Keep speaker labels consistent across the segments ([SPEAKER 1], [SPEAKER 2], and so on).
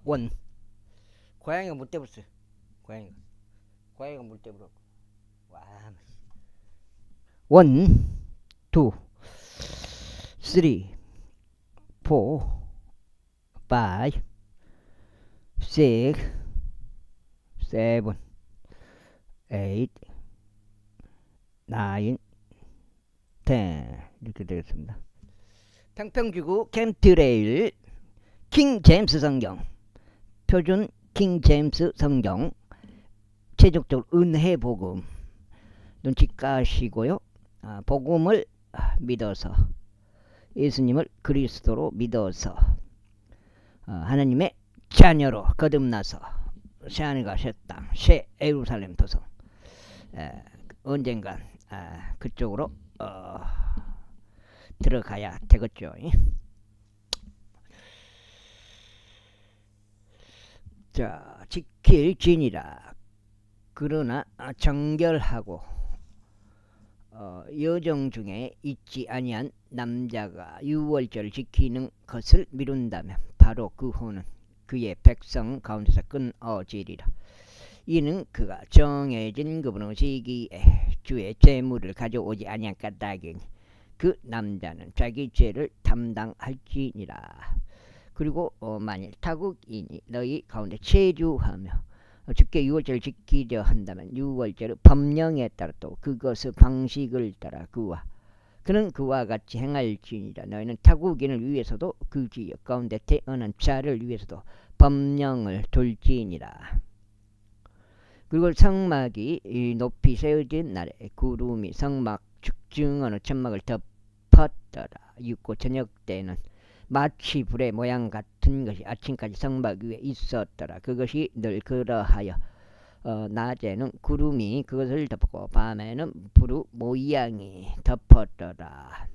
[SPEAKER 1] 원. 고양이가 못 떼버렸어. 고양이가 못 떼버렸고. 와. 원, 투, 쓰리, 포, 파이, 식, 세븐, 에잇, 나인, 텐 이렇게 되겠습니다. 평평지구 캠트레일 킹 제임스 성경, 표준 킹 제임스 성경, 최종적으로 은혜 복음 눈치 까시고요. 복음을 믿어서, 예수님을 그리스도로 믿어서 하나님의 자녀로 거듭나서 새하늘과 새 땅, 새 예루살렘 도성, 언젠간 그쪽으로 들어가야 되겠죠. 자, 지킬 진이라. 그러나 정결하고 여정 중에 있지 아니한 남자가 유월절을 지키는 것을 미룬다면 바로 그 후는 그의 백성 가운데서 끊어지리라. 이는 그가 정해진 그분의 시기에 주의 재물을 가져오지 아니한 까닭이니 그 남자는 자기 죄를 담당할지니라. 그리고 만일 타국인이 너희 가운데 체주하며 주께 유월절을 지키려 한다면 유월절의 법령에 따라 또 그것의 방식을 따라 그는 그와 같이 행할지니라. 너희는 타국인을 위해서도 그 지역 가운데 태어난 자를 위해서도 법령을 둘지니라. 그리고 성막이 높이 세워진 날에 구름이 성막 측중언의 천막을 덮었더라. 육고 저녁 때는 마치 불의 모양 같은 것이 아침까지 성막 위에 있었더라. 그것이 늘 그러하여 낮에는 구름이 그것을 덮고 밤에는 불의 모양이 덮었더라.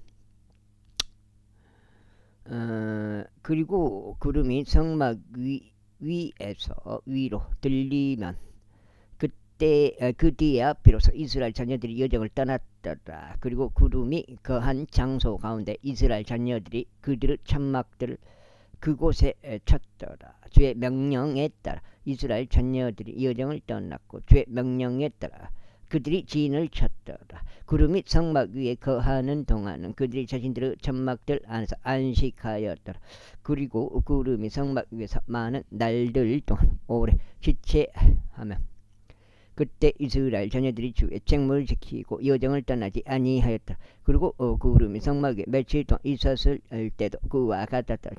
[SPEAKER 1] 그리고 구름이 성막 위에서 위로 들리면 그 뒤에야 비로소 이스라엘 자녀들이 여정을 떠났더라. 그리고 구름이 거한 장소 가운데 이스라엘 자녀들이 그들의 천막들을 그곳에 쳤더라. 주의 명령에 따라 이스라엘 자녀들이 여정을 떠났고 주의 명령에 따라 그들이 진을 쳤더라. 구름이 성막 위에 거하는 동안은 그들이 자신들의 천막들 안에서 안식하였더라. 그리고 구름이 성막 위에서 많은 날들 동안 오래 지체하며 그때 이스라엘 자녀들이 주의 책무를 지키고 여정을 떠나지 아니하였다. 그리고 구름이 성막 위에 며칠 동안 있었을 때도 그와 같았다.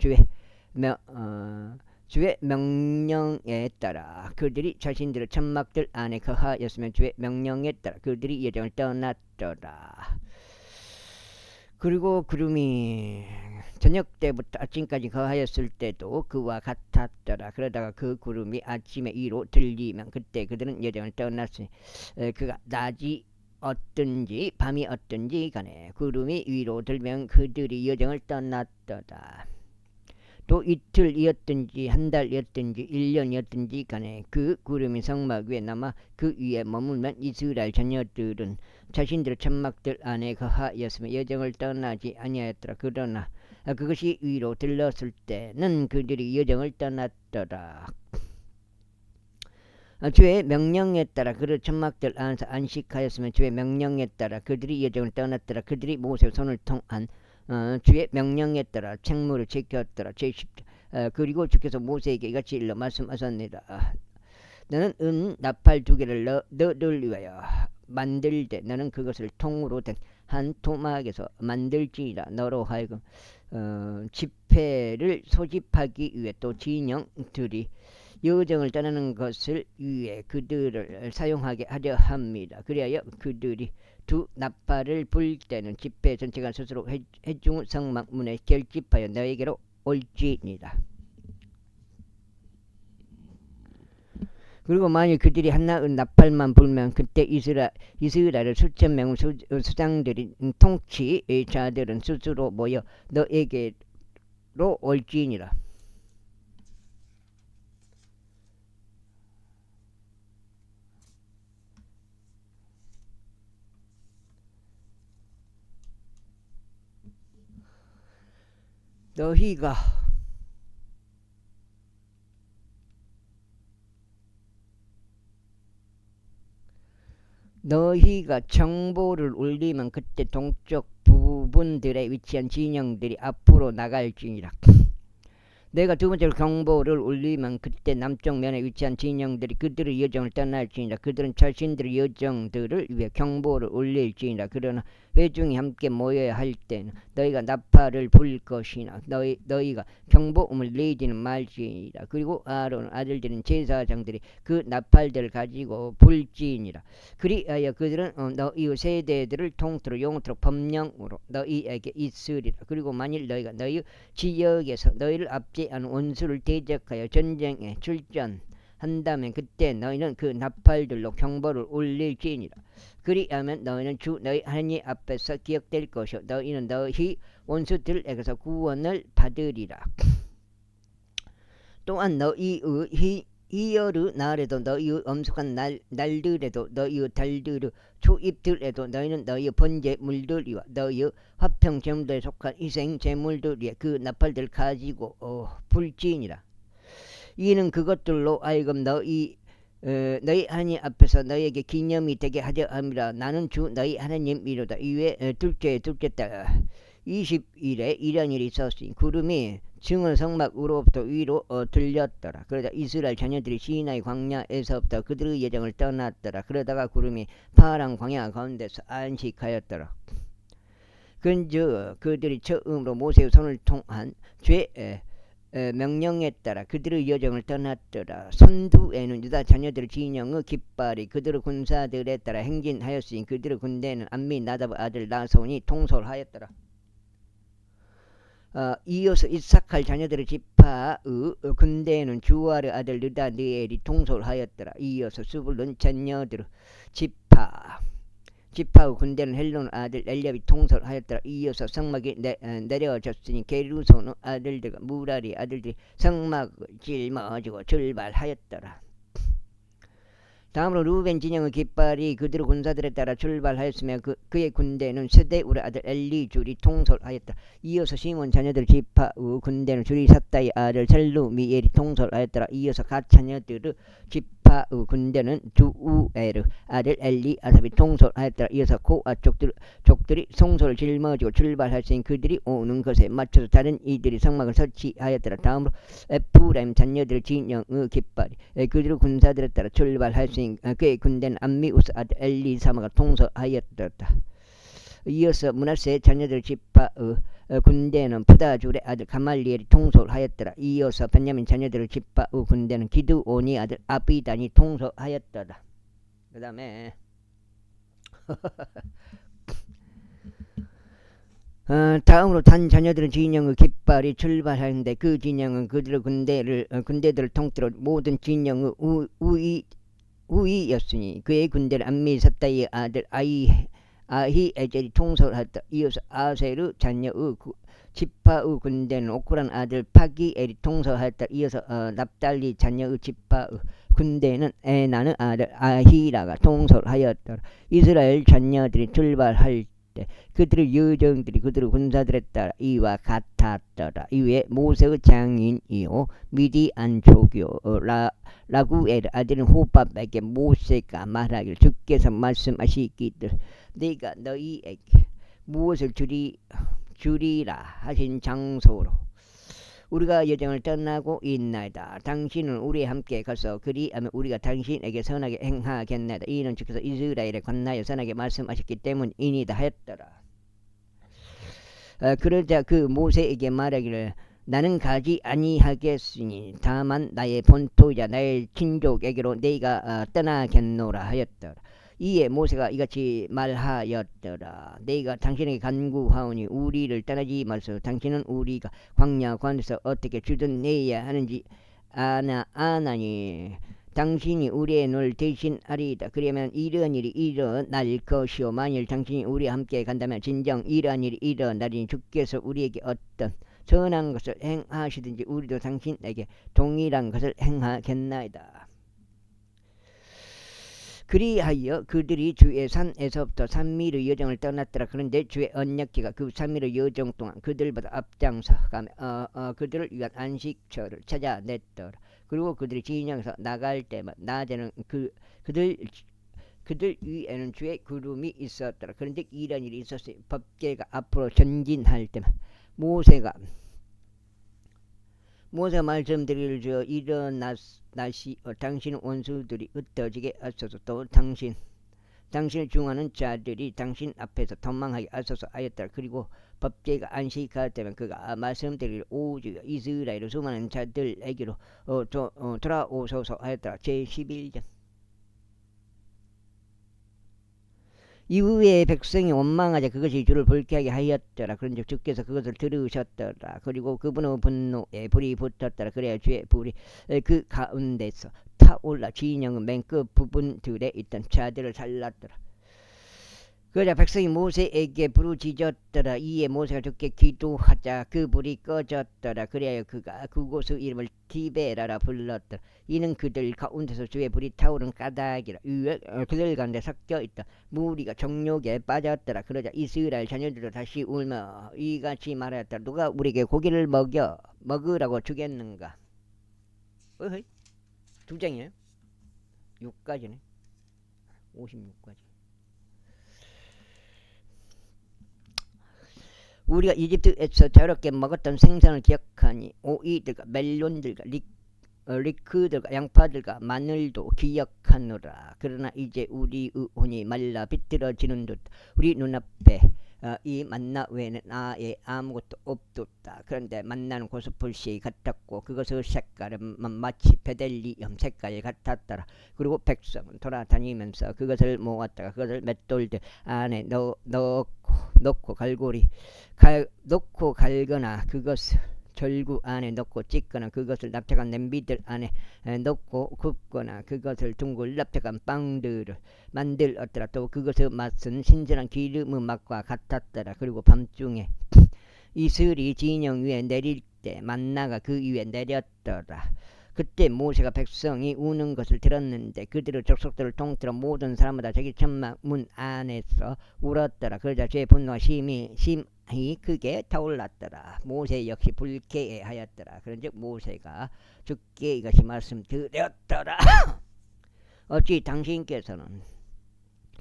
[SPEAKER 1] 주의 명령에 따라 그들이 자신들의 천막들 안에 거하였으면 주의 명령에 따라 그들이 여정을 떠났더라. 그리고 구름이 저녁 때부터 아침까지 거하였을 때도 그와 같았더라. 그러다가 그 구름이 아침에 위로 들리면 그때 그들은 여정을 떠났으니 그가 낮이 어떤지 밤이 어떤지 간에 구름이 위로 들면 그들이 여정을 떠났더라. 또 이틀이었든지 한 달이었든지 1년이었든지 간에 그 구름이 성막 위에 남아 그 위에 머물면 이스라엘 자녀들은 자신들의 천막들 안에 거하였으며 여정을 떠나지 아니하였더라. 그러나 그것이 위로 들렀을 때는 그들이 여정을 떠났더라. 주의 명령에 따라 그들 천막들 안에서 안식하였으면 주의 명령에 따라 그들이 여정을 떠났더라. 그들이 모세의 손을 통한 주의 명령에 따라 책무를 지켰더라. 그리고 주께서 모세에게 이같이 일러 말씀하셨느니라. 너는 은 나팔 2개를 너를 위하여 만들되 너는 그것을 통으로 된 한 토막에서 만들지니라. 너로 하여금 지폐를 소집하기 위해 또 진영들이 여정을 떠나는 것을 위해 그들을 사용하게 하려 합니다. 그리하여 그들이 두 나팔을 불 때는 지폐 전체가 스스로 회중 성막 문에 결집하여 너에게로 올지니라. 그리고 만일 그들이 한나의 나팔만 불면 그때 이스라엘의 수천 명의 수장들이 통치자들은 스스로 모여 너에게로 올지니라. 너희가 너희가 정보를 올리면 그때 동쪽 부분들에 위치한 진영들이 앞으로 나갈지니라. 내가 두 번째로 경보를 울리면 그때 남쪽 면에 위치한 진영들이 그들의 여정을 떠날지니라. 그들은 자신들의 여정들을 위해 경보를 울릴지니라. 그러나 회중이 함께 모여야 할 때는 너희가 나팔을 불 것이나 너희가 경보음을 내지는 말지니라. 그리고 아론 아들들은 제사장들이 그 나팔들을 가지고 불지니라. 그리하여 그들은 너희 세대들을 통틀어 영원토록 법령으로 너희에게 있으리라. 그리고 만일 너희가 너희 지역에서 너희를 압제하는 원수를 대적하여 전쟁에 출전한다면 그때 너희는 그 나팔들로 경보를 울릴지니라. 그리하면 너희는 주 너희 하나님 앞에서 기억될 것이요 너희는 너희 원수들에게서 구원을 받으리라. 또한 너희의 이여르 날에도 너희의 엄숙한 날들에도 너희의 달들의 초입들에도 너희는 너희의 번제 물들이와 너희의 화평 제물들에 속한 희생 제물들이에 그 나팔들 가지고 불지니라. 이는 그것들로 하여금 너희 하나님 앞에서 너희에게 기념이 되게 하려 함이라. 나는 주 너희 하나님이로다. 이외 둘째 달 20일에 이런 일이 있었으니 구름이 증언 성막으로부터 위로 들렸더라. 그러다 이스라엘 자녀들이 시나이 광야에서부터 그들의 예정을 떠났더라. 그러다가 구름이 파란 광야 가운데서 안식하였더라. 그런즉 그들이 처음으로 모세의 손을 통한 죄 명령에 따라 그들의 여정을 떠났더라. 선두에는 유다 자녀들의 진영의 깃발이 그들의 군사들에 따라 행진하였으니 그들의 군대는 암미나답의 아들 나손이 통솔하였더라. 이어서 이사칼 자녀들의 지파의 군대에는 주아르 아들 느다니엘이 통솔하였더라. 이어서 스불론 자녀들의 지파의 군대는 헬론 아들 엘리압이 통솔하였더라. 이어서 성막이 내려졌으니 게르손의 아들들과 무라리 아들들이 성막을 짊어지고 출발하였더라. 다음으로 루벤 진영의 깃발이 그들의 군사들에 따라 출발하였으며 그의 군대는 세대울의 아들 엘리줄이 통솔하였다. 이어서 시몬 자녀들 지파의 군대는 주리사다의 아들 셀루미엘이 통솔하였더라. 이어서 갓 자녀들의 지파의 군대는 두우에르 아들 엘리아삽이 통솔하였더라. 이어서 고아 족들이 성소를 짊어지고 출발하였으니 그들이 오는 것에 맞춰서 다른 이들이 성막을 설치하였더라. 다음으로 에프라임 자녀들 진영의 깃발이 그들의 군사들에 따라 출발하였으니 그의 군대는 암미우스 아들 엘리사마가 통솔하였다. 이어서 므낫세 자녀들 지파의 군대는 부다줄의 아들 가말리엘이 통솔하였더라. 이어서 베냐민 자녀들 지파의 군대는 기드온이 아들 아비단이 통솔하였더라. 그 다음에 다음으로 단 자녀들은 진영의 깃발이 출발하는데 그 진영은 그들의 군대들을 통틀어 모든 진영의 우위였으니 그의 군대는 암미사다의 아들 아히에젤이 통솔하였다. 이어서 아세르 자녀의 지파의 군대는 오크란 아들 파기엘이 통솔하였다. 이어서 납달리 자녀의 지파의 군대는 에나는 아들 아히라가 통솔하였다. 이스라엘 자녀들이 출발할 때 그들의 여정들이 그들의 군사들에 따라 이와 같았더라. 이외에 모세의 장인이요 미디안 족이요 라구엘 아들은 호밥에게 모세가 말하기를 주께서 말씀하시기를 네가 너희에게 무엇을 주리라 하신 장소로 우리가 여정을 떠나고 있나이다. 당신은 우리와 함께 가서 그리하면 우리가 당신에게 선하게 행하겠나이다. 이는 주께서 이스라엘에 관하여 선하게 말씀하셨기 때문이니다 하였더라. 그러자 그 모세에게 말하기를 나는 가지 아니하겠으니 다만 나의 본토이자 나의 친족에게로 네가 떠나겠노라 하였더라. 이에 모세가 이같이 말하였더라. 내가 당신에게 간구하오니 우리를 떠나지 마소서. 당신은 우리가 광야 가운데서 어떻게 주든 내야 하는지 아나니 당신이 우리의 눈을 대신하리이다. 그러면 이러한 일이 일어날 것이요 만일 당신이 우리와 함께 간다면 진정 이러한 일이 일어나리니 주께서 우리에게 어떤 선한 것을 행하시든지 우리도 당신에게 동일한 것을 행하겠나이다. 그리하여 그들이 주의 산에서부터 산미르 여정을 떠났더라. 그런데 주의 언약궤가 그 산미르 여정 동안 그들보다 앞장서 가며 그들을 위한 안식처를 찾아냈더라. 그리고 그들이 진영에서 나갈 때마다 낮에는 그들 그들 위에는 주의 구름이 있었더라. 그런데 이런 일이 있었어요. 법궤가 앞으로 전진할 때만 모세가 말씀드릴 일어나시 당신 원수들이 흩어지게 하소서. 또 당신을 중하는 자들이 당신 앞에서 도망하게 하소서 하였더라. 그리고 법궤가 안식할 때면 그가 말씀드릴 오주 이스라엘 수많은 자들에게로 돌아오소서 하였더라. 제11장. 이후에 백성이 원망하자 그것이 주를 불쾌하게 하였더라. 그런즉 주께서 그것을 들으셨더라. 그리고 그분의 분노에 불이 붙었더라. 그래야 주의 불이 그 가운데서 타올라 진영은 맨 끝 부분들에 있던 자들을 살랐더라. 그러자 백성이 모세에게 부르짖었더라. 이에 모세가 주께 기도하자 그 불이 꺼졌더라. 그래야 그가 그곳의 이름을 디베라라 불렀더라. 이는 그들 가운데서 주의 불이 타오른 까닭이라. 그들 가운데 섞여있다 무리가 정욕에 빠졌더라. 그러자 이스라엘 자녀들도 다시 울며 이같이 말하였더라. 누가 우리에게 고기를 먹으라고 주겠는가. 어허이. 2장이에요 6까지네 56까지. 우리가 이집트에서 저렇게 먹었던 생선을 기억하니 오이들과 멜론들과 리크들과 양파들과 마늘도 기억하노라. 그러나 이제 우리의 혼이 말라 비틀어지는 듯 우리 눈앞에 이 만나 외에는 아예 아무것도 없었다. 그런데 만나는 고스풀씨 같았고 그것의 색깔은 마치 베델리엄 색깔 같았더라. 그리고 백성은 돌아다니면서 그것을 모았다가 그것을 맷돌들 안에 넣고 갈거나 그것을 절구 안에 넣고 찢거나 그것을 납작한 냄비들 안에 넣고 굽거나 그것을 둥글 납작한 빵들을 만들었더라. 또 그것의 맛은 신선한 기름의 맛과 같았더라. 그리고 밤중에 이슬이 진영 위에 내릴 때 만나가 그 위에 내렸더라. 그때 모세가 백성이 우는 것을 들었는데 그들의 족속들을 통틀어 모든 사람마다 자기 천막 문 안에서 울었더라. 그러자 주의 분노가 심히 크게 타올랐더라. 모세 역시 불쾌해하였더라. 그런즉 모세가 주께 이것이 말씀드렸더라. 어찌 당신께서는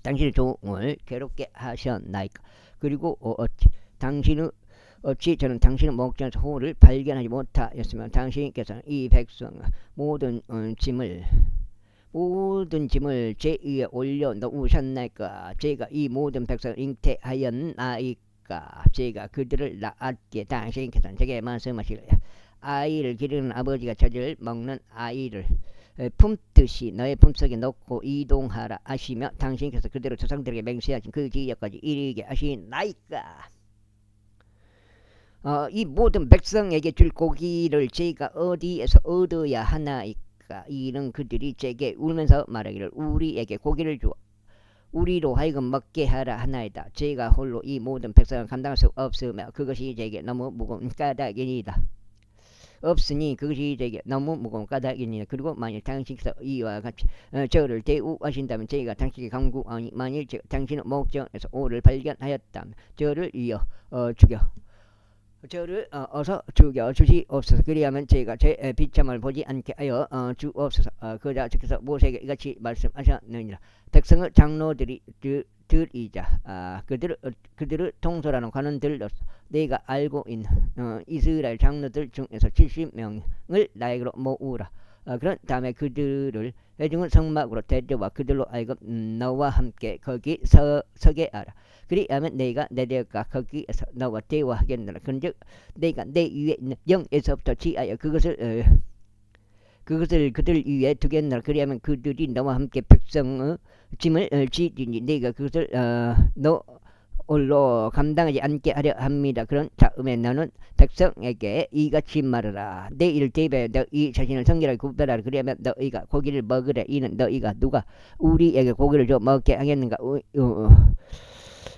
[SPEAKER 1] 당신의 종을 괴롭게 하셨나이까. 그리고 어찌 저는 당신의 목전에서 호를 발견하지 못하였으면 당신께서는 이 백성 모든 짐을 제 위에 올려 놓으셨나이까. 제가 이 모든 백성을 잉태하였나이까. 제가 그들을 낳았기에 당신께서는 제게 말씀하시려 아이를 기르는 아버지가 젖을 먹는 아이를 품듯이 너의 품속에 넣고 이동하라 하시며 당신께서 그대로 조상들에게 맹세하신 그 지역까지 이르게 하시나이까. 이 모든 백성에게 줄 고기를 제가 어디에서 얻어야 하나이까. 이는 그들이 제게 울면서 말하기를 우리에게 고기를 주어 우리로 하여금 먹게 하라 하나이다. 제가 홀로 이 모든 백성을 감당할 수 없으며 그것이 제게 너무 무거운 까닭이니이다. 그리고 만일 당신께서 이와 같이 저를 대우하신다면 제가 당신에게 간구하니 만일 당신의 목전에서 오를 발견하였다면 저를 어서 죽여 주시옵소서. 그리하면 제가 제 비참을 보지 않게 하여 주옵소서. 그러자 주께서 모세에게 이같이 말씀하셨느니라. 백성의 장로들이자 그들을 통솔하는 관원들로서 내가 알고 있는 이스라엘 장로들 중에서 70명을 나에게로 모으라. 그런 다음에 그들을 회중을 성막으로 데려와 그들로 하여금 너와 함께 거기 서게 하라. 그리하면 내가 내려가 거기에서 너와 대화하겠노라. 그런즉 내가 내 위에 있는 영에서부터 지하여 그것을 그들 위에 두겠노라. 그리하면 그들이 너와 함께 백성의 짐을 지리니 내가 그것을 너 홀로 감당하지 않게 하려 합니다. 그런 다음에 너는 백성에게 이같이 말하라. 내일 대비하여 너희 자신을 성결하게 구별하라. 그러면 너희가 고기를 먹으래. 이는 너희가 누가 우리에게 고기를 줘 먹게 하겠는가.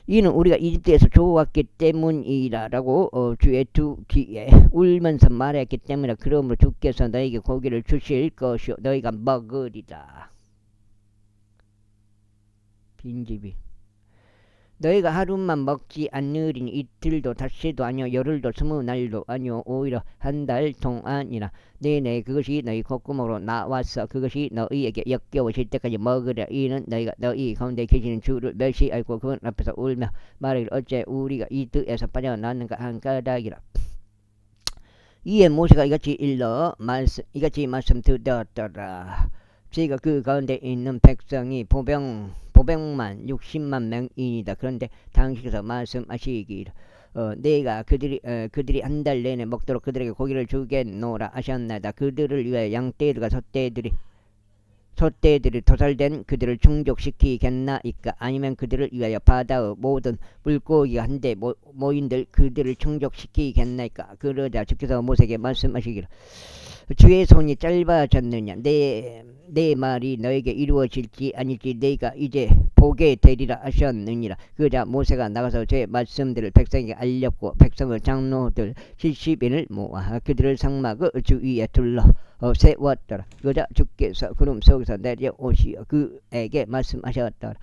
[SPEAKER 1] 이는 우리가 이집트에서 좋았기 때문이라라고 주의 두 귀에 울면서 말했기 때문이라. 그러므로 주께서 너희에게 고기를 주실 것이요 너희가 먹으리라. 빈집이 너희가 하루만 먹지 않으리니 이틀도 닷새도 아니요 열흘도 20날도 아니요 오히려 한 달 동안이나 내내 그것이 너희 콧구멍으로 나와서 그것이 너희에게 역겨워질 때까지 먹으려. 이는 너희가 너희 가운데 계시는 주를 멸시 알고 그분 앞에서 울며 말하기를 어째 우리가 이 뜻에서 빠져나왔는가 한 까닭이라. 이에 모세가 이같이 말씀드렸더라. 저희가 그 가운데 있는 백성이 보병만 60만 명이다. 그런데 당시에서 말씀하시기를 내가 그들이 한 달 내내 먹도록 그들에게 고기를 주겠노라 하셨나이다. 그들을 위하여 양떼들과 소떼들이 도살된 그들을 충족시키겠나이까. 아니면 그들을 위하여 바다의 모든 물고기가 한데 모인들 그들을 충족시키겠나이까. 그러자 주께서 모세에게 말씀하시기를 주의 손이 짧아졌느냐. 내 말이 너에게 이루어질지 아닐지 내가 이제 보게 되리라 하셨느니라. 그러자 모세가 나가서 제 말씀들을 백성에게 알렸고 백성의 장로들 70인을 모아 그들을 상막의 주위에 둘러 세웠더라. 그러자 주께서 구름 속에서 내려오시어 그에게 말씀하셨더라.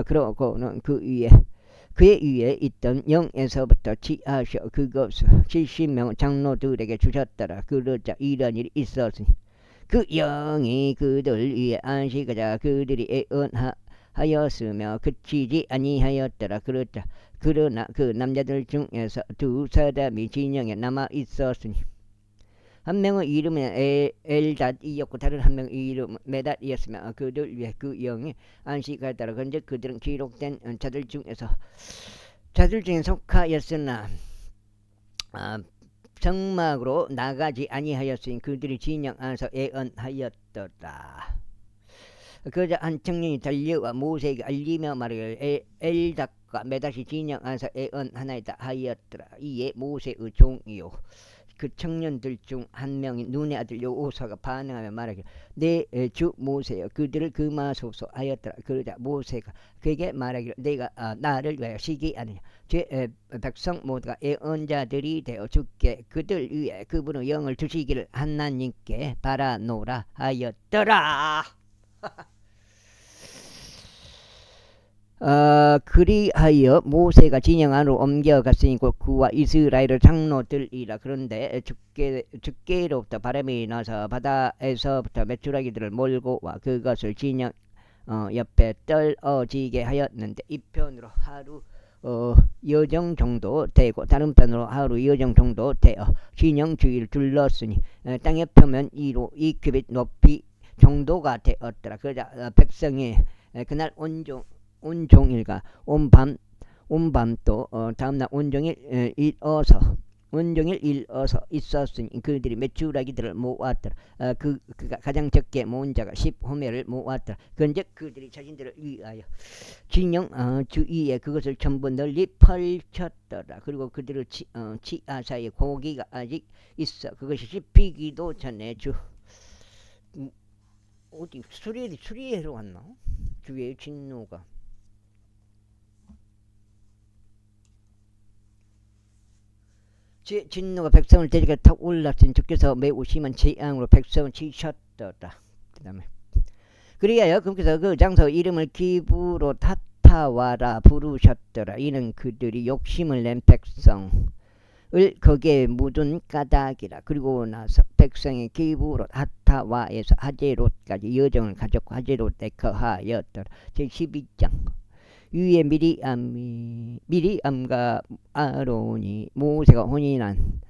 [SPEAKER 1] 그러고는 그의 위에 있던 영에서부터 지하셔 그것을 70명 장로들에게 주셨더라. 그러자 이런 일이 있었으니 그 영이 그들 위에 안식하자 그들이 애언하였으며 그치지 아니하였더라. 그러나 그 남자들 중에서 두 사람이 진영에 남아 있었으니 한 명의 이름은 엘닷이었고 다른 한 명의 이름은 메닷이었으며 그들 위해 그 영이 안식하였더라. 그런데 그들은 기록된 자들 중에 속하였으나 성막으로 나가지 아니하였으니 그들이 진영 안에서 애언하였더라. 그러자 한 청년이 달려와 모세에게 알리며 말하기를 엘닷과 메닷이 진영 안에서 애언하나이다 하였더라. 이에 모세의 종이요 그 청년들 중 한 명인 눈의 아들 여호수아가 반응하며 말하기를 내 주 모세여 그들을 금하소서 하였더라. 그러자 모세가 그에게 말하기를 내가 나를 위하여 시기하느냐. 제 백성 모두가 애언자들이 되어 주께 그들 위에 그분의 영을 주시기를 하나님께 바라노라 하였더라. 그리하여 모세가 진영 안으로 옮겨갔으니 곧 그와 이스라엘의 장로들이라. 그런데 주께로부터 바람이 나서 바다에서부터 메추라기들을 몰고 와 그것을 진영 옆에 떨어지게 하였는데 이 편으로 하루 여정 정도 되고 다른 편으로 하루 여정 정도 되어 진영 주위를 둘렀으니 땅의 표면 2규빗 높이 정도가 되었더라. 그러자 백성이 그날 온종일과 온밤도 다음날 온종일 일어서 있었으니 그들이 메추라기들을 모았더라. 그가 가장 적게 모은 자가 10호멜을 모았더라. 그런즉 그들이 자신들을 위하여 진영 주위에 그것을 전부 널리 펼쳤더라. 그리고 그들의 치아 사이에 고기가 아직 있어 그것이 씹히기도 전에 어디 수리해로 왔나? 주의 진노가 진노가 백성을 대적해 탁 올랐으니 주께서 매우 심한 재앙으로 백성을 치셨더라. 그 다음에 그리하여 그께서 그 장소 이름을 기브로 타타와라 부르셨더라. 이는 그들이 욕심을 낸 백성을 거기에 묻은 까닭이라. 그리고 나서 백성이 기브로 타타와에서 하제롯까지 여정을 가졌고 하제롯에 거하였더라. 제12장 위에 미리암과 아론이 모세가 혼인한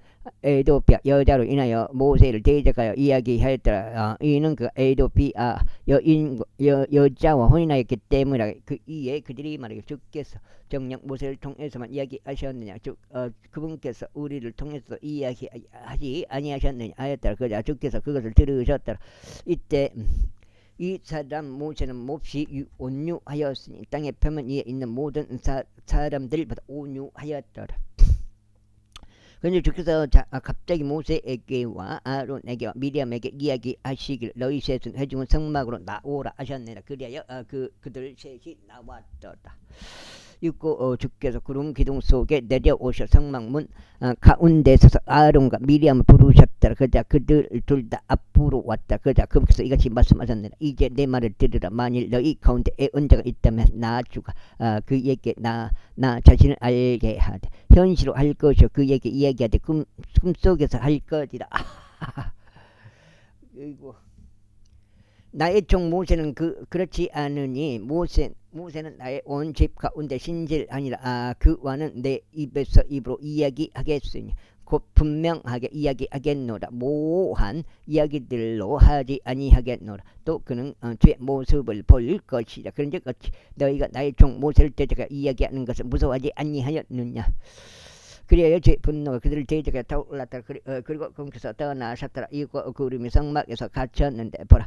[SPEAKER 1] 에도피아 여자로 인하여 모세를 대적하여 이야기하였더라. 이는 그 에도피아 여자와 혼인하였기 때문이라. 그 이에 그들이 말하기를 주께서 정녕 모세를 통해서만 이야기하셨느냐. 그분께서 우리를 통해서 이야기하지 아니하셨느냐 하였더라. 그러자 주께서 그것을 들으셨더라. 이때 이 사람 모세는 몹시 온유하였으니 땅의 표면 위에 있는 모든 사람들보다 온유하였더라. 그런데 주께서 갑자기 모세에게와 아론에게와 미리암에게 이야기하시길 너희 셋은 회중은 성막으로 나오라 하셨느니라. 그리하여 그들 셋이 나왔더라. 있고 주께서 구름 기둥 속에 내려오셔 성막문 가운데 서서 아론과 미리암을 부르셨더라. 그자 그들 둘 다 앞으로 왔다. 그자 그래서 이같이 말씀하셨느니라. 이제 내 말을 들으라. 만일 너희 가운데 애언자가 있다면 나 주가 그에게 나 자신을 알게 하되 현시로 할 것이요 그에게 이야기하되 꿈속에서 할 것이라. 그리고 나의 종 모세는 그렇지 않으니 모세는 나의 온 집 가운데 신실하니라. 그와는 내 입으로 이야기하겠으니 곧 분명하게 이야기하겠노라. 모호한 이야기들로 하지 아니하겠노라. 또 그는 주의 모습을 볼 것이라. 그런즉 너희가 나의 종 모세를 대적하여 이야기하는 것을 무서워하지 아니하였느냐. 그리하여 제 분노가 그들을 대적하여 타올랐다. 그리고 거기서 떠나셨더라. 이고 구름이 성막에서 갇혔는데 보라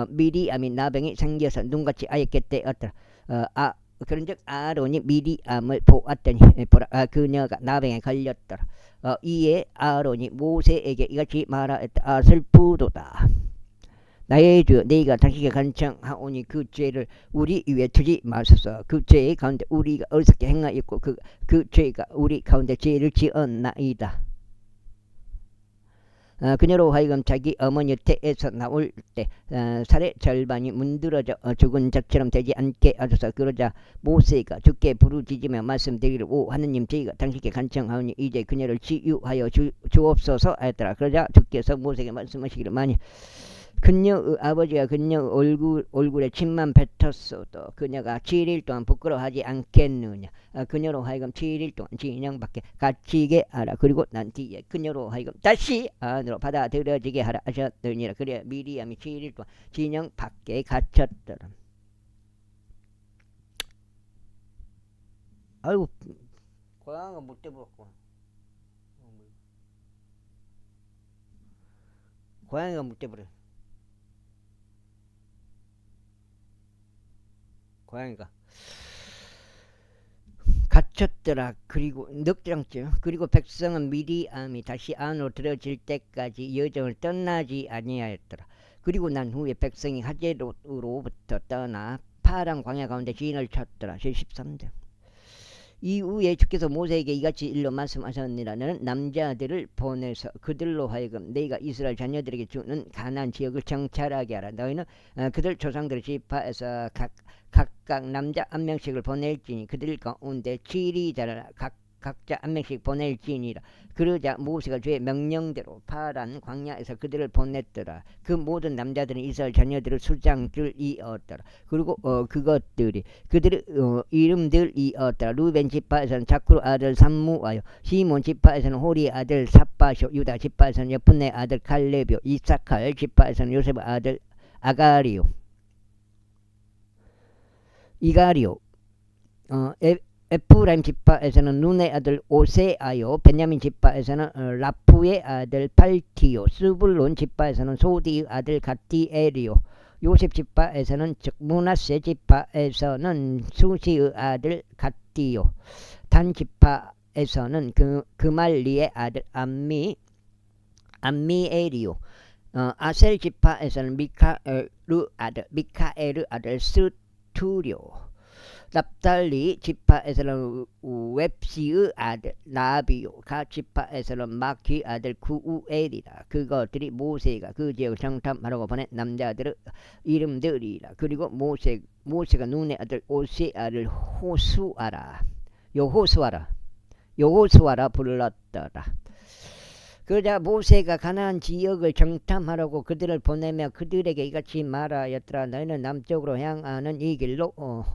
[SPEAKER 1] 미리암이 나병이 생겨서 눈같이 하얗게 떼었더라. 그런즉 아론이 미리암을 보았더니 보라 그녀가 나병에 걸렸더라. 이에 아론이 모세에게 이같이 말하였다. 슬프도다. 나의 주 너희가 당신에게 간청하오니 그 죄를 우리 위에 두지 마소서. 그 죄 가운데 우리가 어리석게 행하였고 그 죄가 우리 가운데 죄를 지었나이다. 그녀로 하여금 자기 어머니 태에서 나올 때 살의 절반이 문드러져 죽은 자처럼 되지 않게 하소서. 그러자 모세가 주께 부르짖으며 말씀드리기를 오 하느님 저희가 당신께 간청하오니 이제 그녀를 치유하여 주옵소서 하였더라. 그러자 주께서 모세에게 말씀하시기를 만일 그녀의 아버지가 그녀의 얼굴에 침만 뱉었어도 그녀가 7일 동안 부끄러워하지 않겠느냐. 그녀로 하여금 7일 동안 진영 밖에 갇히게 하라. 그리고 난 뒤에 그녀로 하여금 다시 안으로 받아들여지게 하라 하셨더니라. 그래 미리암이 7일 동안 진영 밖에 갇혔더라. 아이고 고양이가 못 돼버렸고 고양이가 못 돼버려. 고양이가 갇혔더라. 그리고 넉장증. 그리고 백성은 미리암이 다시 안으로 들어질 때까지 여정을 떠나지 아니하였더라. 그리고 난 후에 백성이 하제롯으로부터 떠나 파란 광야 가운데 진을 쳤더라. 제13절. 이후에 주께서 모세에게 이같이 일러 말씀하셨느니라. 너는 남자들을 보내서 그들로 하여금 너희가 이스라엘 자녀들에게 주는 가나안 지역을 정찰하게 하라. 너희는 그들 조상들의 지파에서 각각 남자 한 명씩을 보낼지니 그들 가운데 지리자를 각자 한 명씩 보낼지니라. 그러자 모세가 주의 명령대로 파란 광야에서 그들을 보냈더라. 그 모든 남자들은 이스라엘 자녀들을 수장들이었더라. 그리고 그것들이 그들의 이름들이었더라. 루벤 지파에서는 자쿠르 아들 삼무아요. 시몬 지파에서는 호리 아들 삽바쇼. 유다 지파에서는 여푼네 아들 칼레비오. 이사칼 지파에서는 요셉 아들 이가리오. 에프라임 지파에서는 눈의 아들 오세아요. 베냐민 지파에서는 라푸의 아들 팔티요. 스불론 지파에서는 소디의 아들 가티엘이요. 요셉 지파에서는 즉 므낫세 지파에서는 수시의 아들 갓디요. 단 지파에서는 그말리의 아들 암미엘이요. 아셀 지파에서는 미카엘의 아들 스투리오. 납달리 지파에서는 웹시의 아들 나비요. 갓 지파에서는 마키 아들 구우엘이라. 그것들이 모세가 그 지역을 정탐하라고 보낸 남자들의 이름들이라. 그리고 모세가 눈의 아들 오세아를 여호수아라 불렀더라. 그러자 모세가 가나안 지역을 정탐하라고 그들을 보내며 그들에게 이같이 말하였더라. 너희는 남쪽으로 향하는 이 길로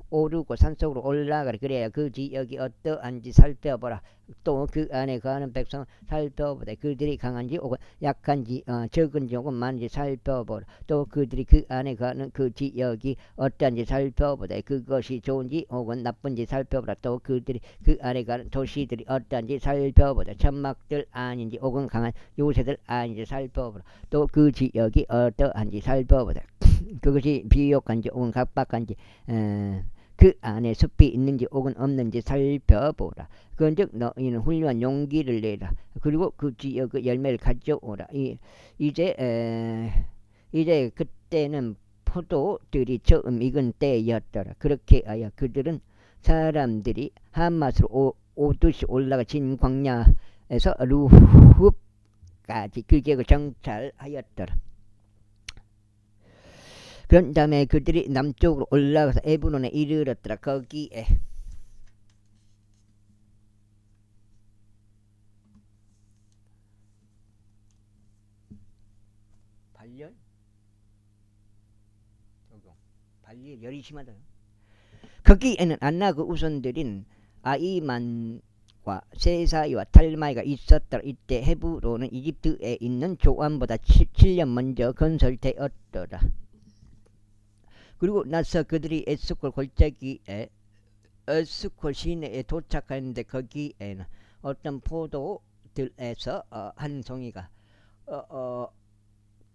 [SPEAKER 1] 오르고 산속으로 올라가라. 그래야 그 지역이 어떠한지 살펴보라. 또 그 안에 거하는 백성을 살펴보되 그들이 강한지 혹은 약한지 적은지 혹은 많은지 살펴보라. 또 그들이 그 안에 거하는 그 지역이 어떠한지 살펴보되 그것이 좋은지 혹은 나쁜지 살펴보라. 또 그들이 그 안에 거하는 도시들이 어떠한지 살펴보되 천막들 아닌지 혹은 강한 요새들 아닌지 살펴보라. 또 그 지역이 어떠한지 살펴보되 그것이 비옥한지 혹은 각박한지 그 안에 숲이 있는지 혹은 없는지 살펴보라. 그런즉 너희는 훌륭한 용기를 내라. 그리고 그 지역의 열매를 가져오라. 이제 그때는 포도들이 처음 익은 때였더라. 그렇게 하여 그들은 사람들이 하맛으로 오듯이 올라가 진 광야에서 루흡까지 그 지역을 정찰하였더라. 그런 다음에 그들이 남쪽으로 올라가서 에브론에 이르렀더라. 거기에 8년? 발리 열이 심하다. 거기에는 안나그 우선들인 아이만과 세사이와 탈마이가 있었더라. 이때 헤브론은 이집트에 있는 조안보다 7년 먼저 건설되었더라. 그리고 나서 그들이 에스콜 골짜기에 에스콜 시내에 도착하는데 거기에는 어떤 포도들에서 한 송이가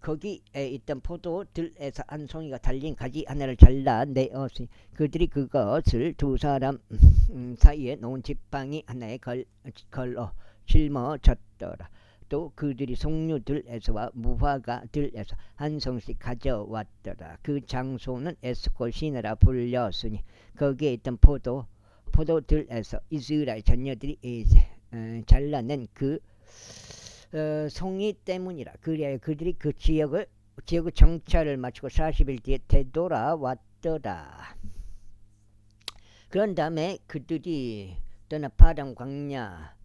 [SPEAKER 1] 거기에 있던 포도들에서 한 송이가 달린 가지 하나를 잘라내었으니 그들이 그것을 두 사람 사이에 놓은 지팡이 하나에 걸어 짊어졌더라. 또 그들이 송류들에서와 무화과들에서 한 송씩 가져왔더라. 그 장소는 에스콜 시내라 불렸으니 거기에 있던 포도들에서 이스라엘 자녀들이 잘라낸 그 송이 때문이라. 그리하여 그들이 그 지역의 정찰을 마치고 40일 뒤에 되돌아왔더라. 그런 다음에 그들이 떠나 파란 광야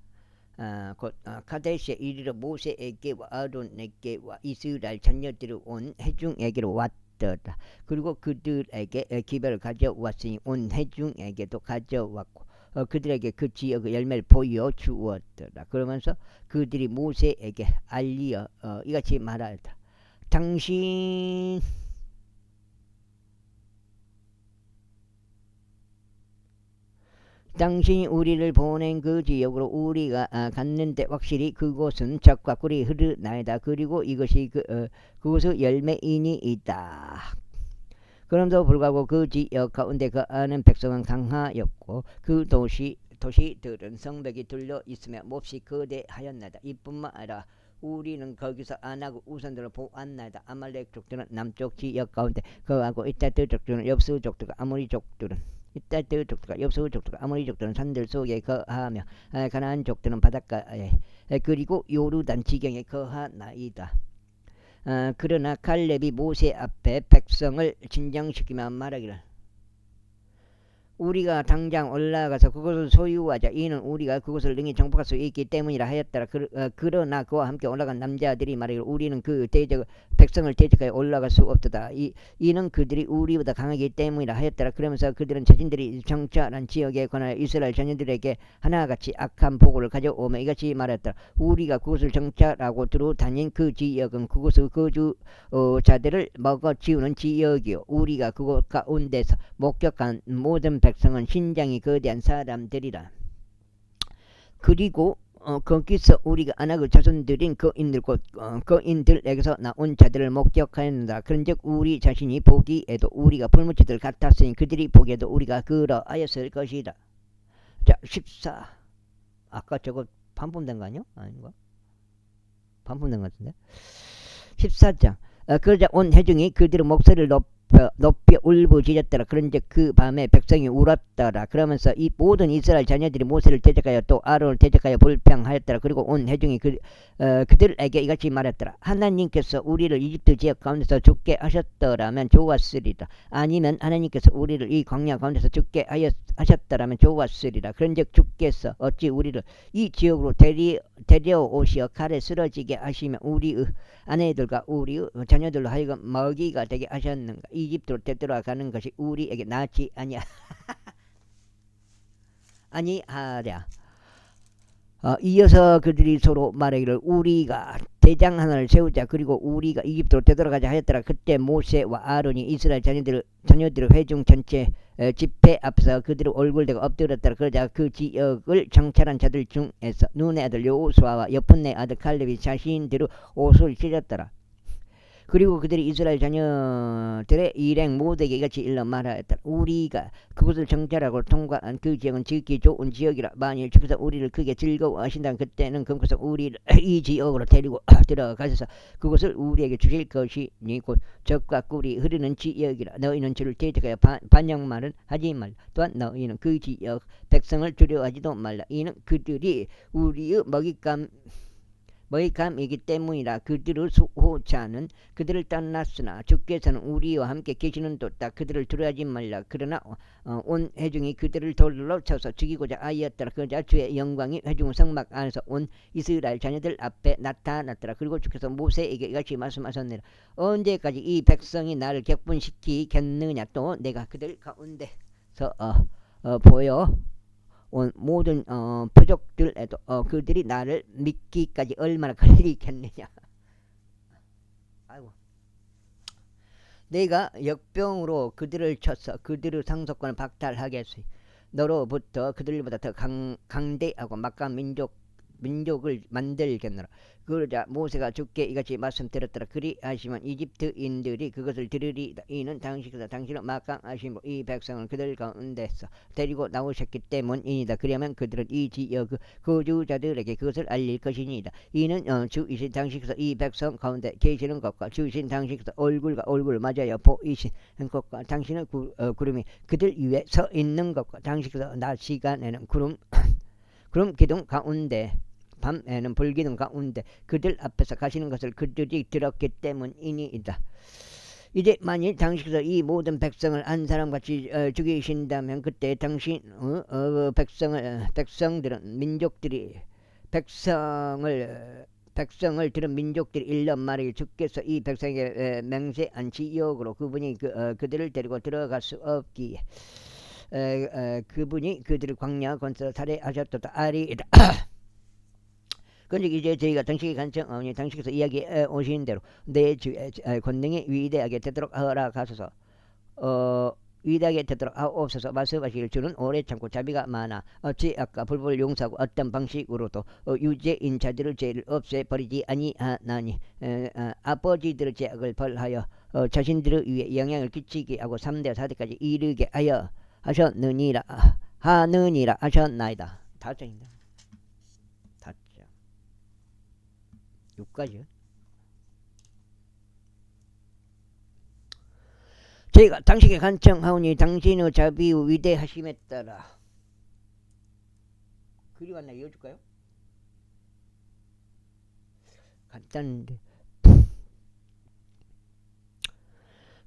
[SPEAKER 1] 곧 카데시에 이르러 모세에게와 아론에게와 이스라엘 자녀들이 온 회중에게로 왔더라. 그리고 그들에게 기별을 가져왔으니 온 회중에게도 가져왔고 그들에게 그 지역의 열매를 보여주었더라. 그러면서 그들이 모세에게 알리어 이같이 말하였다. 당신이 우리를 보낸 그 지역으로 우리가 갔는데 확실히 그곳은 젖과 꿀이 흐르나이다. 그리고 이것이 그곳의 열매이니이다. 그럼에도 불구하고 그 지역 가운데 그 아는 백성은 강하였고 그 도시들은 성벽이 둘러 있으며 몹시 거대하였나이다. 이뿐만 아니라 우리는 거기서 아나그 우선들을 보았나이다. 아말렉 족들은 남쪽 지역 가운데 거하고 이따들 족들은 엽수 족들과 아모리 족들은 이따들 족들과 엽수 족들과 아모리 족들은 산들 속에 거하며 가나안 족들은 바닷가에 그리고 요르단 지경에 거하나이다. 그러나 갈렙이 모세 앞에 백성을 진정시키며 말하기를 우리가 당장 올라가서 그것을 소유하자. 이는 우리가 그것을 능히 정복할 수 있기 때문이라 하였더라. 그러나 그와 함께 올라간 남자들이 말하기를 우리는 그 백성을 대적하여 올라갈 수 없도다. 이는 그들이 우리보다 강하기 때문이라 하였더라. 그러면서 그들은 자신들이 정찰한 지역에 관하여 이스라엘 자녀들에게 하나같이 악한 보고를 가져오며 이같이 말했더라. 우리가 그것을 정찰하고 두루 다닌 그 지역은 그곳의 거주자들을 먹어치우는 지역이요 우리가 그곳 가운데서 목격한 모든 백성은 신장이 거대한 사람들이라. 그리고 거기서 우리가 아나그 자손들인 거인들에게서 나온 자들을 목격하였다. 그런즉 우리 자신이 보기에도 우리가 불무치들 같았으니 그들이 보기에도 우리가 그러하였을 것이다. 자 14. 아까 저거 반품된 거 아니요? 아닌가? 반품된 것 같은데. 14장. 그러자 온 회중이 그들의 목소리를 높이 울부짖었더라. 그런즉 그 밤에 백성이 울었더라. 그러면서 이 모든 이스라엘 자녀들이 모세를 대적하여 또 아론을 대적하여 불평하였더라. 그리고 온 회중이 그들에게 이같이 말했더라. 하나님께서 우리를 이집트 지역 가운데서 죽게 하셨더라면 좋았으리라. 아니면 하나님께서 우리를 이 광야 가운데서 죽게 하셨더라면 좋았으리라. 그런즉 주께서 어찌 우리를 이 지역으로 데려오시어 칼에 쓰러지게 하시며 우리의 아내들과 우리의 자녀들로 하여금 먹이가 되게 하셨는가. 이집트로 되돌아가는 것이 우리에게 낫지 아니하랴. 이어서 그들이 서로 말하기를 우리가 대장 하나를 세우자. 그리고 우리가 이집트로 되돌아가자 하였더라. 그때 모세와 아론이 이스라엘 자녀들의 회중 전체 집회 앞에서 그들의 얼굴 대고 엎드렸더라. 그러자 그 지역을 정찰한 자들 중에서 눈의 아들 여호수아와 여푼네 아들 칼렙이 자신들의 옷을 찢었더라. 그리고 그들이 이스라엘 자녀들의 일행 모두에게 이같이 일러 말하였다. 우리가 그곳을 정찰하고 통과한 그 지역은 지기 좋은 지역이라. 만일 주께서 우리를 크게 즐거워하신다면 그때는 금고서 우리를 이 지역으로 데리고 들어가셔서 그곳을 우리에게 주실 것이니 곧 적과 꿀이 흐르는 지역이라. 너희는 주를 대적하여 반역말은 하지 말라. 또한 너희는 그 지역 백성을 두려워하지도 말라. 이는 그들이 우리의 먹잇감이기 때문이라. 그들의 수호자는 그들을 떠났으나 주께서는 우리와 함께 계시는 도다. 그들을 두려워하지 말라. 그러나 온 회중이 그들을 돌로 쳐서 죽이고자 하였더라. 그러자 주의 영광이 회중 성막 안에서 온 이스라엘 자녀들 앞에 나타났더라. 그리고 주께서 모세에게 이같이 말씀하셨느니라. 언제까지 이 백성이 나를 격분시키겠느냐. 또 내가 그들 가운데서 보여 온 모든 표적들에도 그들이 나를 믿기까지 얼마나 걸리겠느냐. 아이고. 내가 역병으로 그들을 쳐서 그들의 상속권을 박탈하겠으니 너로부터 그들보다 더 강대하고 막강한 민족을 만들겠노라. 그러자 모세가 주께 이같이 말씀드렸더라. 그리하시면 이집트인들이 그것을 들으리이다. 이는 당시께서 당신을 막강하신 이 백성을 그들 가운데서 데리고 나오셨기 때문이니다. 그러면 그들은 이 지역 거주자들에게 그것을 알릴 것이니이다. 이는 주이신 당시께서 이 백성 가운데 계시는 것과 주이신 당시께서 얼굴과 얼굴을 맞아요 보이신 것과 당신의 구름이 그들 위에 서 있는 것과 당시께서 낮 시간에는 구름 기둥 가운데 밤에는 불기둥 가운데 그들 앞에서 가시는 것을 그들이 들었기 때문이니이다. 이제 만일 당신께서 이 모든 백성을 한 사람같이 죽이신다면 그때 당신 백성들은 민족들이 백성을 들은 민족들이 일러 말하기 주께서 이 백성에게 맹세한 지역으로 그분이 그들을 데리고 들어갈 수 없기에 그분이 그들을 광야 건설을 살해하셨도다 아리이다. 그런데 이제 저희가 당신의 간청하오니 당신께서 이야기해 오신 대로 내 주의 권능이 위대하게 되도록 허락하소서. 위대하게 되도록 하옵소서. 말씀하시길 주는 오래 참고 자비가 많아 죄악과 불법을 용서하고 어떤 방식으로도 유죄인 자들의 죄를 없애버리지 아니하나니 아버지들의 죄악을 벌하여 자신들을 위해 영향을 끼치게 하고 3대 4대까지 이르게 하셨느니라 하셨나이다. 다장입니다. 다장 6가지요. 저희가 당신께 간청하오니 당신의 자비의 위대하심에 따라 그리 왔나 이어줄까요? 간단한데.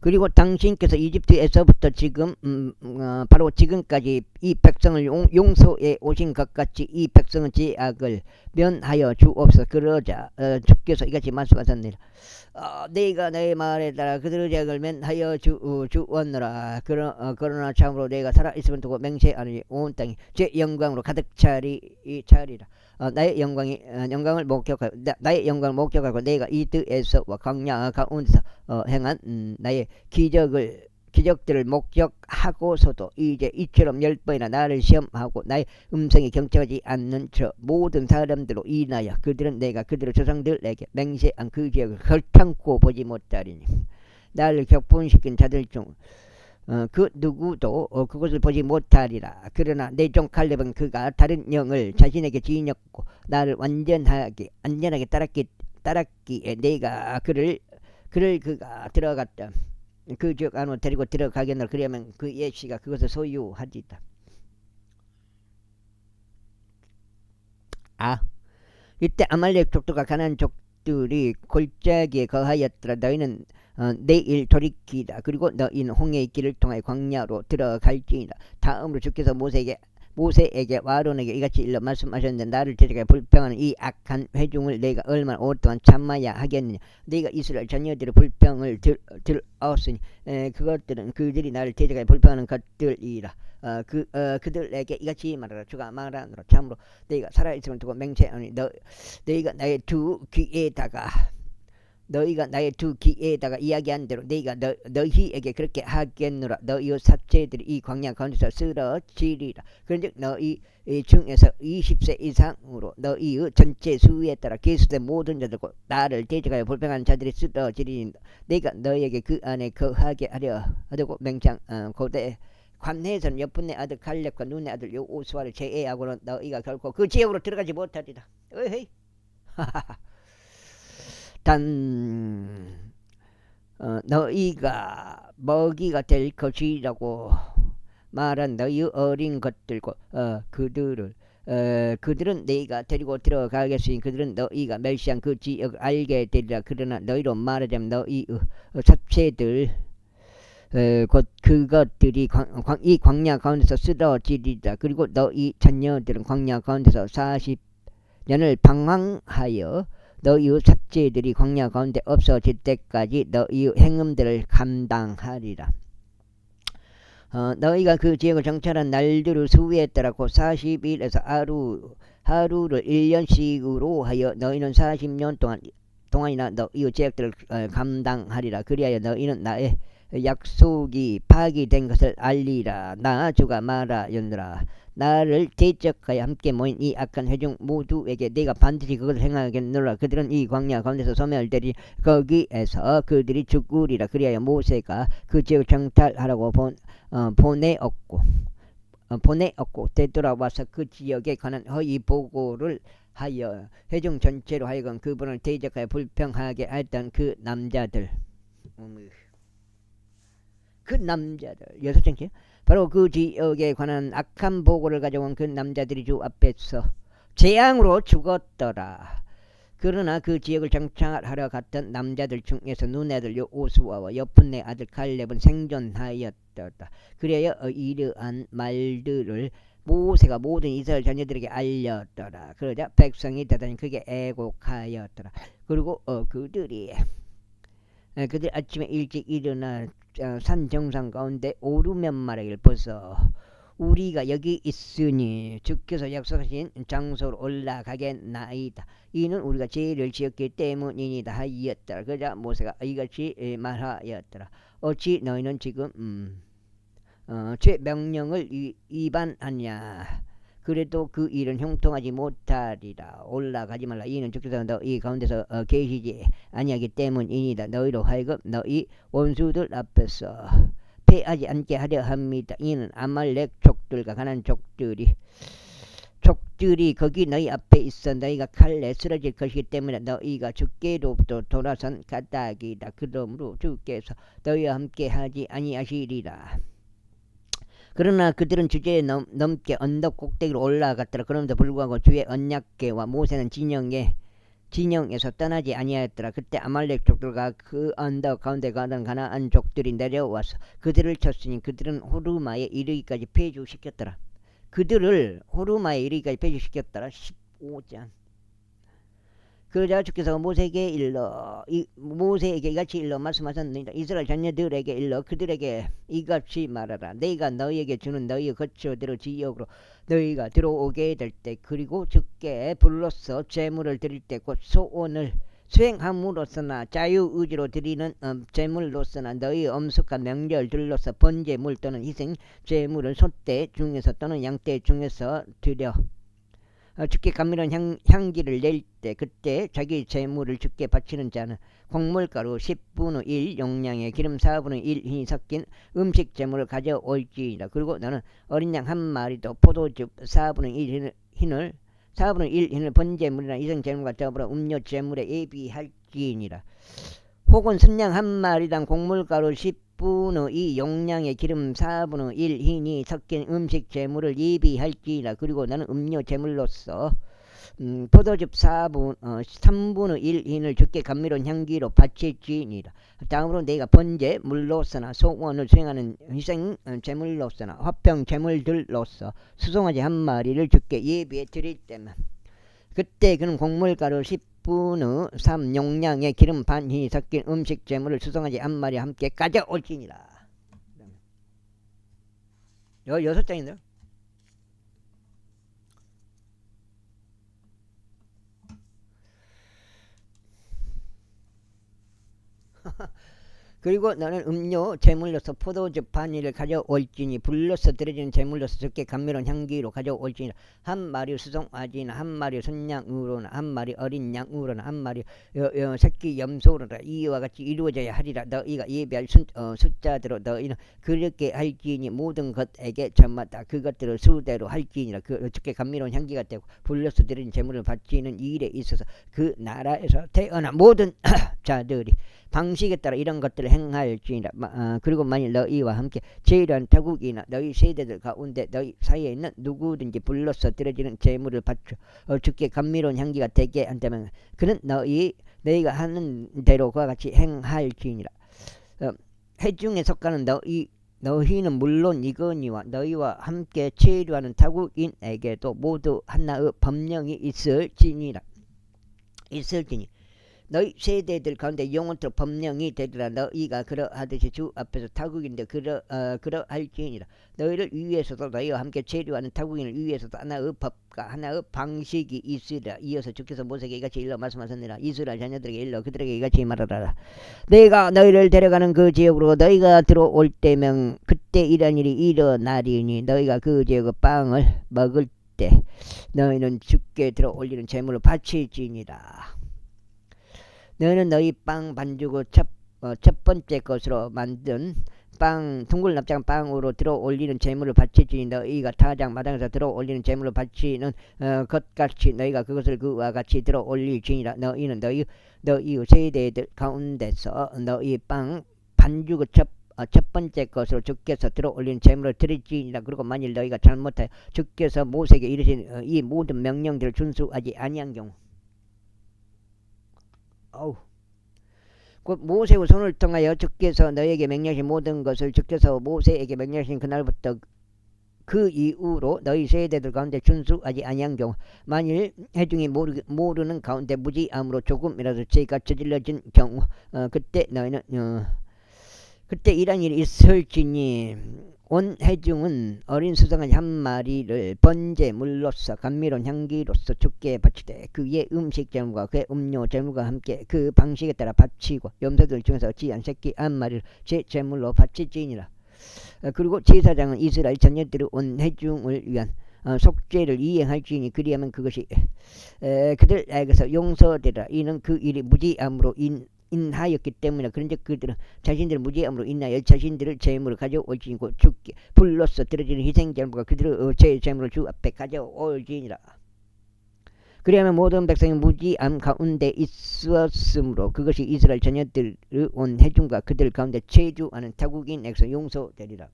[SPEAKER 1] 그리고 당신께서 이집트에서부터 지금 바로 지금까지 이 백성을 용서해 오신 것 같이 이 백성의 죄악을 면하여 주옵소서. 그러자 주께서 이같이 말씀하셨느니라. 내가 내 말에 따라 그들의 죄악을 면하여 주었노라. 그러나 참으로 내가 살아있음을 두고 맹세하니 온 땅이 제 영광으로 가득 차리라. 나의 영광을 목격하고 내가 이 뜻에서와 광야 가운데서 행한 나의 기적들을 목격하고서도 이제 이처럼 10번이나 나를 시험하고 나의 음성이 경청하지 않는 저 모든 사람들로 인하여 그들은 내가 그들의 조상들에게 맹세한 그 지역을 결탄코 보지 못하리니 나를 격분시킨 자들 중 그 누구도 그것을 보지 못하리라. 그러나 내 종 칼렙은 그가 다른 영을 자신에게 지녔고 나를 완전하게 따랐기에 내가 그가 들어갔다. 그 지역 안으로 데리고 들어가겠노라. 그러면 그 예시가 그것을 소유하리다. 이때 아말렉 족속과 가나안 족들이 골짜기에 거하였더라. 너희는 내일 돌이키다. 그리고 너희는 홍해의 길을 통하여 광야로 들어갈지니라. 다음으로 주께서 모세에게 아론에게 이같이 일러 말씀하셨는데 나를 대적하여 불평하는 이 악한 회중을 내가 얼마나 오랫동안 참아야 하겠느냐. 내가 이스라엘 자녀들의 불평을 들었으니 그것들은 그들이 나를 대적하여 불평하는 것들이라. 그들에게 이같이 말하라. 주가 말하노라. 참으로 내가 살아있음을 두고 맹세하니 너희가 나의 두 귀에다가 너희가 나의 두 귀에다가 이야기한 대로 너희가 너희에게 그렇게 하겠노라. 너희 삽제들이 이 광야 가운데서 쓰러지리라. 그런즉 너희 중에서 20세 이상으로 너희의 전체 수에 따라 계수된 모든 자들과 나를 대적하여 불평하는 자들이 쓰러지리니 내가 너희에게 그 안에 거하게 하려 하고 맹장 고대 관내에서는 여분의 아들 갈렙과 눈의 아들 여호수아를 제외하고는 너희가 결코 그 지역으로 들어가지 못하리라. 어헤이. 단 너희가 먹이가 될 것이라고 말한 너희 어린 것들과 그들은 너희가 데리고 들어가겠으니 그들은 너희가 멸시한 그 지역을 알게 되리라. 그러나 너희로 말하자면 너희 삽체들 곧 그것들이 이 광야 가운데서 쓰러지리라. 그리고 너희 자녀들은 광야 가운데서 40년을 방황하여 너희의 삽제들이 광야 가운데 없어질 때까지 너희의 행음들을 감당하리라. 너희가 그 지역을 정찰한 날들의 수에 따라 곧 40일에서 하루를 1년씩으로 하여 너희는 40년 동안이나 너희의 지역들을 감당하리라. 그리하여 너희는 나의 약속이 파기된 것을 알리라. 나 주가 말하였노라. 나를 대적하여 함께 모인 이 악한 회중 모두에게 내가 반드시 그것을 행하겠노라. 그들은 이 광야 가운데서 소멸되리. 거기에서 그들이 죽으리라. 그리하여 모세가 그 지역을 정탈하라고 보내었고 되돌아와서 그 지역에 관한 허위 보고를 하여 회중 전체로 하여금 그분을 대적하여 불평하게 했던 그 남자들 여섯 장째 바로 그 지역에 관한 악한 보고를 가져온 그 남자들이 주 앞에서 재앙으로 죽었더라. 그러나 그 지역을 정찰하러 갔던 남자들 중에서 눈의 아들 여호수아와 여푼의 아들 갈렙은 생존하였더라. 그래야 이러한 말들을 모세가 모든 이스라엘 자녀들에게 알렸더라. 그러자 백성이 대단히 크게 애곡하였더라. 그리고 그들이 아침에 일찍 일어나 산 정상 가운데 오르면 말하길 벌써 우리가 여기 있으니 주께서 약속하신 장소로 올라가겠나이다. 이는 우리가 죄를 지었기 때문이니다 하였더라. 그러자 모세가 이같이 말하였더라. 어찌 너희는 지금 죄 명령을 위반하냐. 그래도 그 일은 형통하지 못하리라. 올라가지 말라. 이는 주께서 너희 가운데서 계시지 아니하기 때문이니다. 너희로 하여금 너희 원수들 앞에서 패하지 않게 하려 합니다. 이는 아말렉 족들과 가난 족들이 거기 너희 앞에 있어 너희가 칼에 쓰러질 것이기 때문에 너희가 주께로부터 돌아선 까닭이다. 그러므로 주께서 너희와 함께 하지 아니하시리라. 그러나 그들은 주제에 넘게 언덕 꼭대기로 올라갔더라. 그럼에도 불구하고 주의 언약궤와 모세는 진영에서 떠나지 아니하였더라. 그때 아말렉 족들과 그 언덕 가운데 가던 가나안 족들이 내려와서 그들을 쳤으니 그들은 호르마에 이르기까지 폐주시켰더라. 15장. 그러자 주께서 모세에게 이같이 일러 말씀하셨느니라. 이스라엘 자녀들에게 일러 그들에게 이같이 말하라. 내가 너희에게 주는 너희의 거처대로 지역으로 너희가 들어오게 될 때 그리고 주께 불로써 제물을 드릴 때 곧 소원을 수행함으로써나 자유의지로 드리는 제물로서나 너희 엄숙한 명절들로서 번제물 또는 희생 제물을 소떼 중에서 또는 양떼 중에서 드려 주께 감미로운 향기를 낼 때 그때 자기 제물을 주께 바치는 자는 곡물가루 10분의 1 용량에 기름 4분의 1 흰이 섞인 음식 제물을 가져올지이다. 그리고 너는 어린 양 한 마리도 포도즙 4분의 1 흰을 번제물이나 이성 제물과 더불어 음료 제물에 예비할지니라. 혹은 순양 한 마리당 곡물가루 10분의 2 용량의 기름 4분의 1 흰이 섞인 음식 제물을 예비할지니라. 그리고 너는 음료 제물로서 포도즙 3분의 1 흰을 주께 감미로운 향기로 바칠지니라. 다음으로 내가 번제물로서나 소원을 수행하는 희생 제물로서나 화평 제물들로서 수송아지 한 마리를 주께 예비해 드릴 때만 그때 그는 곡물가루 10분의 3 용량의 기름 반 흰이 섞인 음식 제물을 수송아지 한 마리 함께 가져올지니라. 6장인데요. 그리고 너는 음료 제물로서 포도주 반일을 가져올지니 불로서 들여지는 제물로서 적게 감미로운 향기로 가져올지니라. 한 마리 수송아지나 한 마리 순양으로나 한 마리 어린 양으로나 한 마리 새끼 염소로나 이와 같이 이루어져야 하리라. 너희가 예배할 숫자대로 너희는 그렇게 할지니 모든 것에게 저마다 그것들을 수대로 할지니라. 그 적게 감미로운 향기가 되고 불로서 들여진 제물을 바치는 일에 있어서 그 나라에서 태어난 모든 자들이 방식에 따라 이런 것들을 행할지니라. 그리고 만일 너희와 함께 제일한 타국이나 너희 세대들 가운데 너희 사이에 있는 누구든지 불로서 들어지는 제물을 바쳐 주께 감미로운 향기가 되게 한다면 그는 너희가 하는 대로 그와 같이 행할지니라. 회중에 속하는 너희는 물론 이거니와 너희와 함께 체류하는 타국인에게도 모두 하나의 법령이 있을지니 너희 세대들 가운데 영원토록 법령이 되리라. 너희가 그러하듯이 주 앞에서 타국인데 그러할지니라. 너희를 위해서도 너희와 함께 체류하는 타국인을 위해서도 하나의 법과 하나의 방식이 있으리라. 이어서 주께서 모세에게 이같이 일러 말씀하셨느니라. 이스라엘 자녀들에게 일러 그들에게 이같이 말하라. 내가 너희를 데려가는 그 지역으로 너희가 들어올 때면 그때 이런 일이 일어나리니 너희가 그 지역의 빵을 먹을 때 너희는 주께 들어 올리는 제물을 바칠지니라. 너희는 너희 빵 반죽을 첫 번째 것으로 만든 빵 둥글 납작한 빵으로 들어 올리는 제물을 바칠지니 너희가 타작 마당에서 들어 올리는 제물을 바치는 것같이 너희가 그것을 그와 같이 들어 올릴지니라. 너희는 너희 세대들 가운데서 너희 빵 반죽을 첫 번째 것으로 주께서 들어 올리는 제물을 드릴지니라. 그리고 만일 너희가 잘못하여 주께서 모세에게 이르신 이 모든 명령들을 준수하지 아니한 경우 곧 모세의 손을 통하여 주께서 너에게 명령하신 모든 것을 주께서 모세에게 명령하신 그날부터 그 이후로 너희 세대들 가운데 준수하지 아니한 경우 만일 회중이 모르는 가운데 무지함으로 조금이라도 죄가 저질러진 경우 그때 너희는 그때 이런 일이 있을지니 온 회중은 어린 수송아지 한 마리를 번제물로서 감미로운 향기로서 주께 바치되 그의 음식 제물과 그의 음료 제물과 함께 그 방식에 따라 바치고 염소들 중에서 어찌한 새끼 한 마리를 제 제물로 바칠지니라. 그리고 제사장은 이스라엘 자녀들이 온 회중을 위한 속죄를 이행할지니 그리하면 그것이 그들에게서 용서되라. 이는 그 일이 무지함으로 인하였기 때문에 그런즉 그들은 자신들의 무지함으로 인하여 자신들의 제물을 가져올지니고 주께 불로서 들어지는 희생제물과 그들의 제 제물을 주 앞에 가져올지니라. 그리하면 모든 백성이 무지함 가운데 있었으므로 그것이 이스라엘 자녀들의 온 회중과 그들 가운데 체주하는 타국인에게서 용서되리라.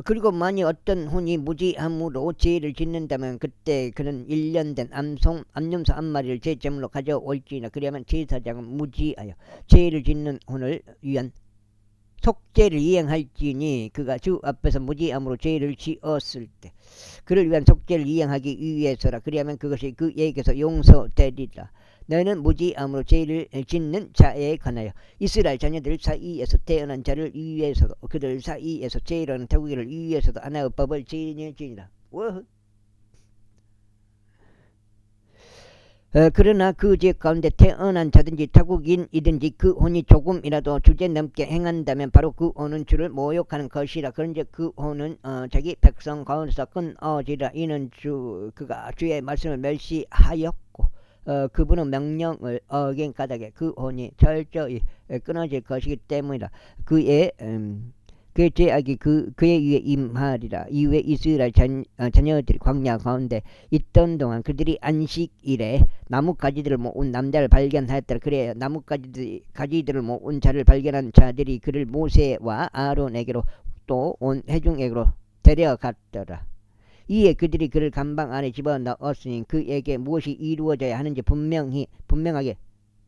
[SPEAKER 1] 그리고 만일 어떤 혼이 무지함으로 죄를 짓는다면 그때 그는 1년 된 암염소 한 마리를 제 제물로 가져올지나. 그리하면 제사장은 무지하여 죄를 짓는 혼을 위한 속죄를 이행할지니 그가 주 앞에서 무지함으로 죄를 지었을 때 그를 위한 속죄를 이행하기 위해서라. 그리하면 그것이 그에게서 용서되리라. 너희는 무지함으로 죄를 짓는 자에 관하여 이스라엘 자녀들 사이에서 태어난 자를 위해서도 그들 사이에서 죄라는 타국인을 위해서도 하나의 법을 지니라. 그러나 그 지역 가운데 태어난 자든지 타국인이든지 그 혼이 조금이라도 주제 넘게 행한다면 바로 그 혼은 주를 모욕하는 것이라. 그런즉 그 혼은 자기 백성 가운데서 끊어지라. 이는 그가 주의 말씀을 멸시하였고 그분은 명령을 어긴 까닭에 그 혼이 철저히 끊어질 것이기 때문이라. 그의 죄악이 그에 의해 임하리라. 이후에 이스라엘 자녀들이 광야 가운데 있던 동안 그들이 안식일에 나뭇가지들을 모은 남자를 발견하였더라. 그래야 나뭇가지들을 모은 자를 발견한 자들이 그를 모세와 아론에게로 또 온 회중에게로 데려갔더라. 이에 그들이 그를 감방 안에 집어넣었으니 그에게 무엇이 이루어져야 하는지 분명하게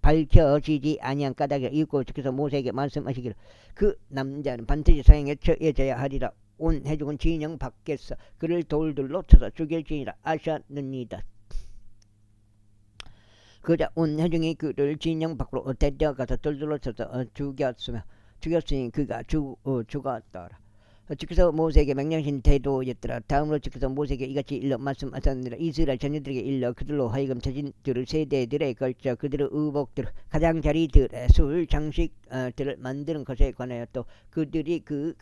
[SPEAKER 1] 밝혀지지 아니한 까닭에 이윽고 주께서 모세에게 말씀하시기를 그 남자는 반드시 사형에 처해져야 하리라. 온 회중은 진영 밖에서 그를 돌들로 쳐서 죽일지니라 하셨느니라. 그러자 온 회중이 그를 진영 밖으로 데려가서 돌들로 쳐서 죽였으니 그가 죽었더라. 주께서 모세에게 명령하신 태도였더라. 다음으로 주께서 모세에게 이같이 일러 말씀하셨느니라. 이스라엘 자녀들에게 일러 그들로 하여금 자신들의 세대들에 걸쳐 그들의 의복들 가장자리들의 술 장식들을 만드는 것에 관하여 또 그들이 그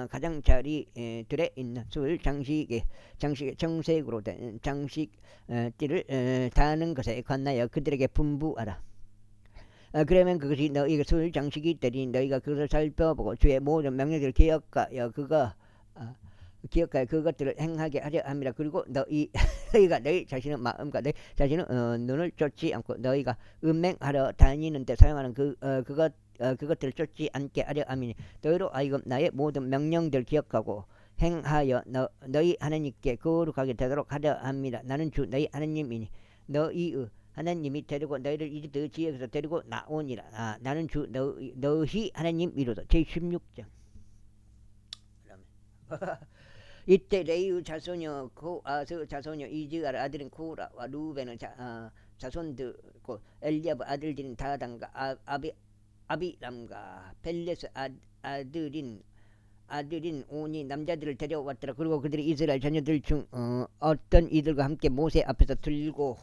[SPEAKER 1] 가장자리들에 있는 술 장식의 정색으로 된 장식들을 다하는 것에 관하여 그들에게 분부하라. 그러면 그것이 너희가 술 장식이 되니 너희가 그것을 살펴보고 주의 모든 명령들을 기억하여 기억하여 그것들을 행하게 하려 합니다. 그리고 너희가 너희 자신의 마음과 너희 자신의 눈을 쫓지 않고 너희가 음행하러 다니는데 사용하는 그것들을 쫓지 않게 하려 함이니 너희로 하여금 나의 모든 명령들을 기억하고 행하여 너희 하나님께 거룩하게 되도록 하려 합니다. 나는 주 너희 하나님이니 너희의 하나님이 데리고 너희를 이집트 지역에서 데리고 나오니라. 나는 주 너희 하나님이로다. 제16장. 이때 레위 자손여 고아스 자손여 이즈알 아들인 코라와 루벤의 자손들 곧 엘리압 아들들인 다단과 아비람과 벨레스 아들인 온이 남자들을 데려왔더라. 그리고 그들이 이스라엘 자녀들 중 어떤 이들과 함께 모세 앞에서 들고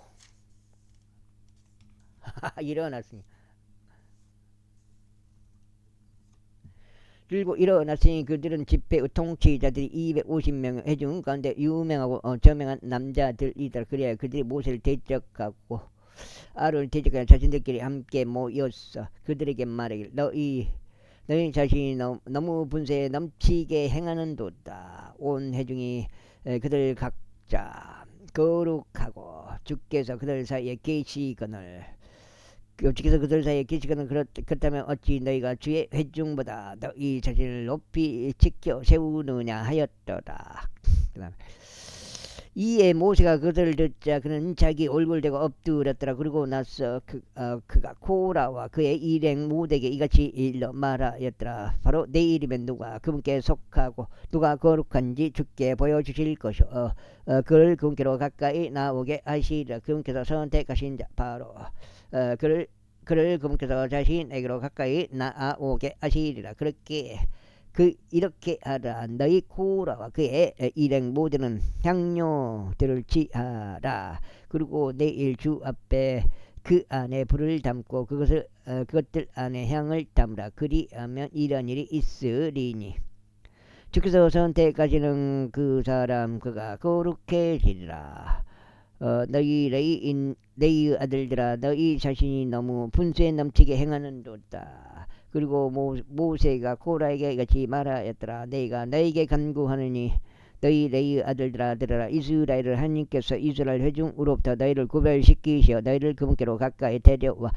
[SPEAKER 1] 일어났으니 그들은 집회의 통치자들이 250명 해중 가운데 유명하고 저명한 남자들이더라. 그래야 그들이 모세를 대적하고 아론을 대적하여 자신들끼리 함께 모였어. 그들에게 말하기를 너희 자신이 너무 분쇄에 넘치게 행하는도다. 온 해중이 그들 각자 거룩하고 주께서 그들 사이에 계시거늘 주께서 그들 사이에 계시거늘 그렇다면 어찌 너희가 주의 회중보다 너희 자신을 높이 지켜 세우느냐 하였더라. 이에 모세가 그들을 듣자 그는 자기 얼굴 대고 엎드렸더라. 그리고 나서 그가 코라와 그의 일행 모두에게 이같이 일러 말하였더라. 바로 내일이면 누가 그분께 속하고 누가 거룩한지 주께 보여주실 것이요 그를 그분께로 가까이 나오게 하시리라. 그분께서 선택하신 자 바로 그를 그분께서 자신에게로 가까이 나오게 하시리라. 이렇게 하라. 너희 코라와 그의 일행 모두는 향료들을 취하라. 그리고 내일 주 앞에 그 안에 불을 담고 그것들 안에 향을 담으라. 그리하면 이런 일이 있으리니 주께서 선택하시는 그 사람 그가 거룩해지리라. 너희 아들들아 너희 자신이 너무 분수에 넘치게 행하는도다. 그리고 모세가 코라에게 이같이 말하였더라. 내가 너에게 간구하느니 너희 아들들아 들으라. 이스라엘을 하나님께서 이스라엘 회중으로부터 너희를 구별시키시어 너희를 그분께로 가까이 데려와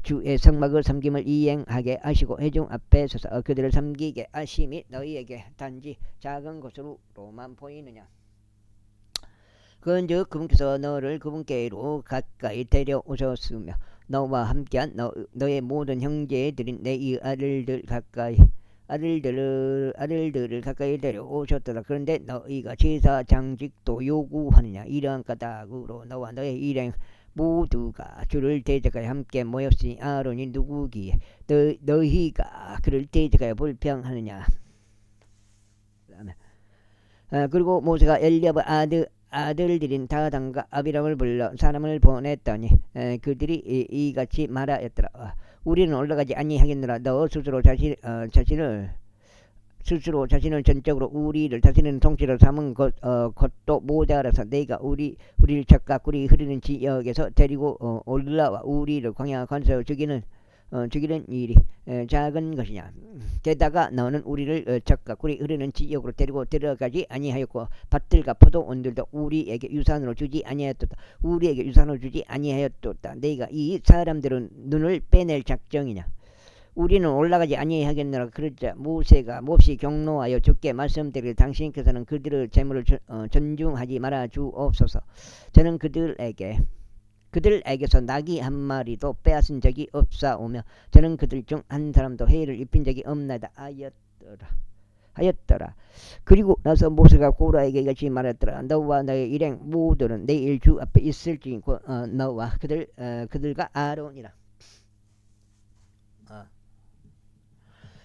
[SPEAKER 1] 주의 성막을 섬김을 이행하게 하시고 회중 앞에 서서 그들을 섬기게 하심이 너희에게 단지 작은 것으로만 보이느냐. 그런즉 그분께서 너를 그분께로 가까이 데려오셨으며 너와 함께한 너의 모든 형제들인 내 아들들을 가까이 데려오셨더라. 그런데 너희가 제사 장직도 요구하느냐. 이러한 까닭으로 너와 너의 일행 모두가 주를 대적하여 함께 모였으니 아론이 누구기에 너희가 그를 대적하여 불평하느냐. 그리고 모세가 엘리압의 아들들인 다단과 아비람을 불러 사람을 보냈더니 그들이 이같이 말하였더라. 우리는 올라가지 아니하겠노라. 너 스스로 자신을 전적으로 우리를 자신의 통치로 삼은 것도 모자라서 내가 우리를 적과 꿀이 흐르는 지역에서 데리고 올라와 우리를 광야 건설 죽이는 일이 작은 것이냐. 게다가 너는 우리를 적과 꿀이 흐르는 지역으로 데리고 들어가지 아니하였고 밭들과 포도원들도 우리에게 유산으로 주지 아니하였도다. 내가 이 사람들은 눈을 빼낼 작정이냐. 우리는 올라가지 아니하겠노라. 그러자 모세가 몹시 경노하여 주께 말씀드리기를 당신께서는 그들의 재물을 존중하지 말아 주옵소서. 저는 그들에게서 낙이 한 마리도 빼앗은 적이 없사오며 저는 그들 중 한 사람도 해를 입힌 적이 없나이다 하였더라. 그리고 나서 모세가 고라에게 이같이 말했더라. 너와 너의 일행 모두는 내일 주 앞에 있을지니 너와 그들과 아론이라.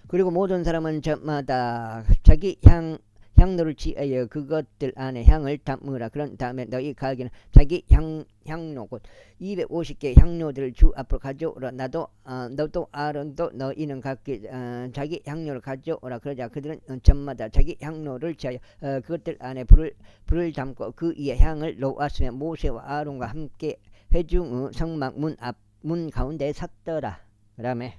[SPEAKER 1] 그리고 모든 사람은 저마다 자기 향로를 취하여 그것들 안에 향을 담으라. 그런 다음에 너희 가게는 자기 향로 곧 250개 향로들을 주 앞으로 가져오라. 너도 아론도 너희는 각기 자기 향로를 가져오라. 그러자 그들은 저마다 자기 향로를 취하여 그것들 안에 불을 담고 그 위에 향을 놓았으며 모세와 아론과 함께 회중의 성막 문 가운데 섰더라. 그 다음에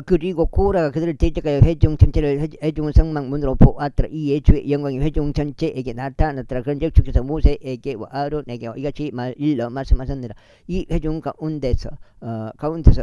[SPEAKER 1] 그리고 고라가 그들을 대적하여 회중 전체를 회중 성막 문으로 보았더라. 이에 주의 영광이 회중 전체에게 나타났더라. 그런즉 주께서 모세에게와 아론에게와 이같이 일러 말씀하셨느니라. 이 회중 가운데서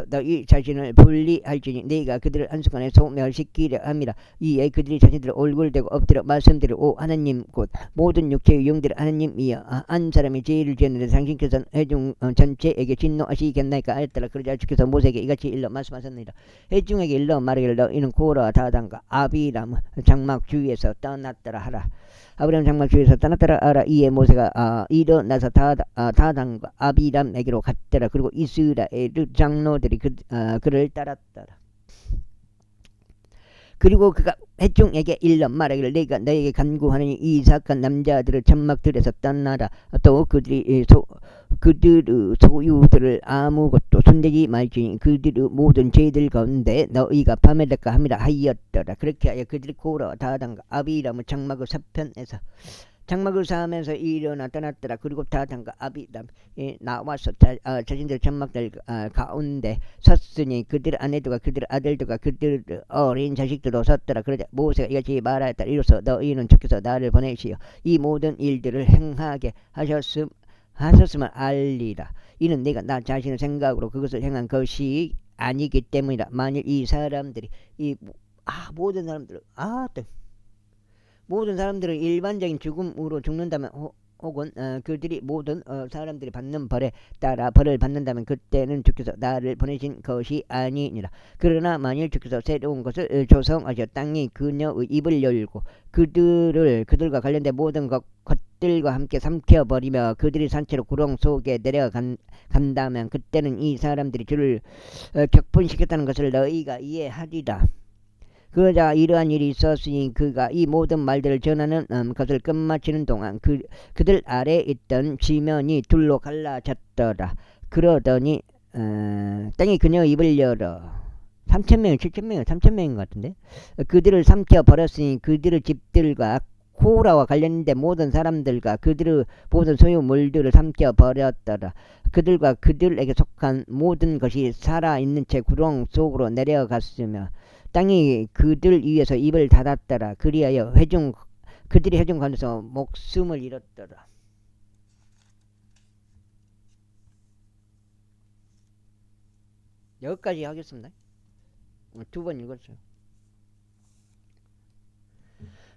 [SPEAKER 1] 너희 자신을 분리할지니 네가 그들을 한순간에 소멸시키려 함이라. 이에 그들이 자신들의 얼굴 대고 엎드려 말씀드려 오 하나님 곧 모든 육체의 영들의 하나님이여 한 사람이 죄를 지었는데 당신께서는 회중 전체에게 진노하시겠나이까 하였더라. 그러자 주께서 모세에게 이같이 일러 말씀하셨느니라. 회중에게 일러 말하기를 너희는 고라 다단과 아비람 장막 주위에서 떠났더라 하라. 아비람 장막 주위에서 떠났더라 하라. 이에 모세가 일어나서 다단과 아비람에게로 갔더라. 그리고 이스라엘 장로들이 그를 따랐더라. 그리고 그가 회중에게 일러 말하기를 내가 너에게 간구하느니 이 사악한 남자들을 장막들에서 떠나라. 또 그들의 소유들을 아무것도 손대지 말지니 그들의 모든 죄들 가운데 너희가 파멸될까 함이라 하였더라. 그렇게 하여 그들이 고라와 다단과 아비람의 장막을 서편에서 장막을 쌓으면서 일어나 떠났더라. 그리고 다단과 아비람이 나와서 자신들 장막들 가운데 섰으니 그들 아내들과 그들 아들들과 그들 어린 자식들도 섰더라. 그러자 모세가 이같이 말하였다. 이로써 너희는 주께서 나를 보내시어 이 모든 일들을 행하게 하셨음을 알리라. 이는 내가 나 자신의 생각으로 그것을 행한 것이 아니기 때문이라. 만일 이 사람들이 모든 사람들은 일반적인 죽음으로 죽는다면 혹은 그들이 모든 사람들이 받는 벌에 따라 벌을 받는다면 그때는 주께서 나를 보내신 것이 아니니라. 그러나 만일 주께서 새로운 것을 조성하셔 땅이 그녀의 입을 열고 그들과 관련된 모든 것들과 함께 삼켜버리며 그들이 산채로 구렁 속에 내려간다면 그때는 이 사람들이 주를 격분시켰다는 것을 너희가 이해하리라. 그러자 이러한 일이 있었으니 그가 이 모든 말들을 전하는 것을 끝마치는 동안 그들 아래에 있던 지면이 둘로 갈라졌더라. 그러더니 땅이 그녀의 입을 열어 3,000명, 7,000명, 3,000명인 것 같은데 그들을 삼켜버렸으니 그들의 집들과 코라와 관련된 모든 사람들과 그들의 모든 소유물들을 삼켜버렸더라. 그들과 그들에게 속한 모든 것이 살아있는 채 구렁 속으로 내려갔으며 땅이 그들 위에서 입을 닫았더라. 그리하여 그들이 회중 가운데서 목숨을 잃었더라. 여기까지 하겠습니다. 2번 읽었어요.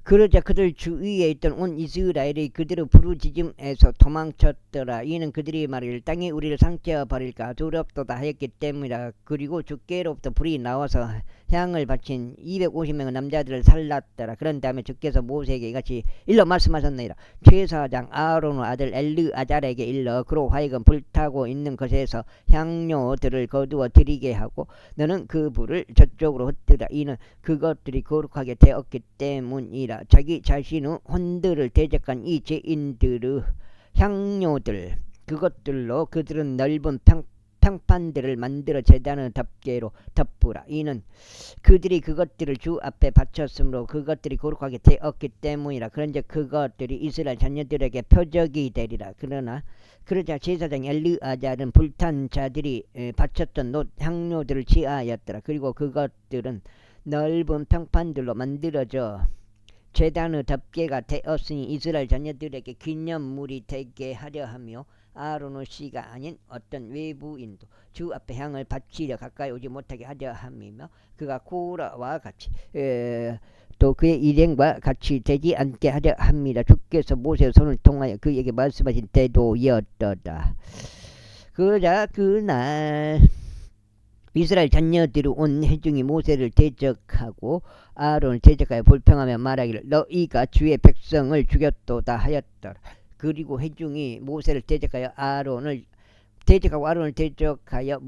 [SPEAKER 1] 그러자 그들 주위에 있던 온 이스라엘이 그들의 부르짖음에서 도망쳤더라. 이는 그들이 말하기를 땅이 우리를 삼켜버릴까 두렵도다 하였기 때문이라. 그리고 주께로부터 불이 나와서 향을 바친 250명의 남자들을 살랐더라. 그런 다음에 주께서 모세에게 이같이 일러 말씀하셨느니라. 제사장 아론의 아들 엘르아잘에게 일러 그로 하여금 불타고 있는 것에서 향료들을 거두어 드리게 하고 너는 그 불을 저쪽으로 흩뜨라. 이는 그것들이 거룩하게 되었기 때문이라. 자기 자신의 혼들을 대적한 이 죄인들의 향료들 그것들로 그들은 넓은 평판들을 만들어 제단의 덮개로 덮으라. 이는 그들이 그것들을 주 앞에 바쳤으므로 그것들이 거룩하게 되었기 때문이라. 그런즉 그것들이 이스라엘 자녀들에게 표적이 되리라. 그러자 제사장 엘르아잘은 불탄 자들이 바쳤던 놋 향료들을 취하였더라. 그리고 그것들은 넓은 평판들로 만들어져 제단의 덮개가 되었으니 이스라엘 자녀들에게 기념물이 되게 하려 하며 아론의 씨가 아닌 어떤 외부인도 주 앞에 향을 바치려 가까이 오지 못하게 하려 함이며 그가 고라와 같이 또 그의 일행과 같이 되지 않게 하려 함이라. 주께서 모세의 손을 통하여 그에게 말씀하신 때도였더라. 그러자 그날 이스라엘 자녀들이 온 회중이 모세를 대적하고 아론을 대적하여 불평하며 말하기를 너희가 주의 백성을 죽였도다 하였더라. 그리고 회중이 모세를 대적하여 아론을 대적하여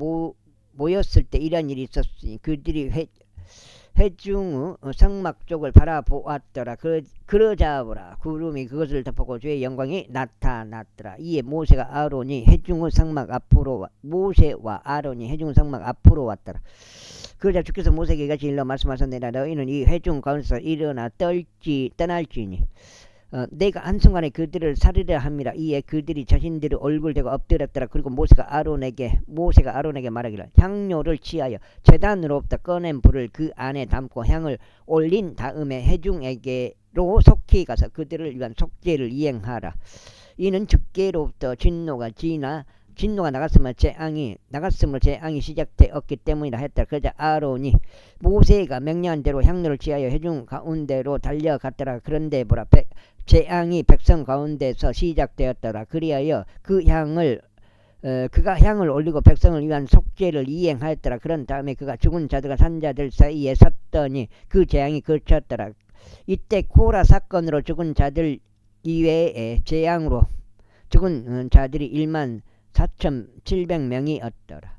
[SPEAKER 1] 모였을 때 이런 일이 있었으니 그들이 회중의 성막 쪽을 바라보았더라. 그러자보라 구름이 그것을 덮고 주의 영광이 나타났더라. 이에 모세가 아론이 회중의 성막 앞으로 모세와 아론이 회중의 성막 앞으로 왔더라. 그러자 주께서 모세에게 이같이 일러 말씀하셨느니라. 너희는 이 회중 가운데서 일어나 떠날지니 내가 한순간에 그들을 살리려 함이라. 이에 그들이 자신들의 얼굴 대고 엎드렸더라. 그리고 모세가 아론에게 말하기를 향료를 취하여 제단으로부터 꺼낸 불을 그 안에 담고 향을 올린 다음에 회중에게로 속히 가서 그들을 위한 속죄를 이행하라. 이는 주께로부터 진노가 나갔음을 재앙이 시작되었기 때문이라 했다. 그러자 아론이 모세가 명령한 대로 향로를 취하여 회중 가운데로 달려갔더라. 그런데 보라 재앙이 백성 가운데서 시작되었더라. 그리하여 그가 향을 올리고 백성을 위한 속죄를 이행하였더라. 그런 다음에 그가 죽은 자들과 산 자들 사이에 섰더니 그 재앙이 그쳤더라. 이때 코라 사건으로 죽은 자들 이외에 재앙으로 죽은 자들이 14,700명이었더라.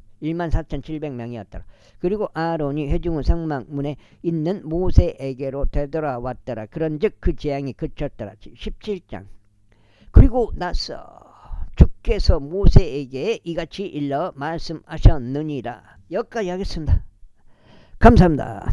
[SPEAKER 1] 그리고 아론이 회중의 성막문에 있는 모세에게로 되돌아왔더라. 그런즉 그 재앙이 그쳤더라. 17장. 그리고 나서 주께서 모세에게 이같이 일러 말씀하셨느니라. 여기까지 하겠습니다. 감사합니다.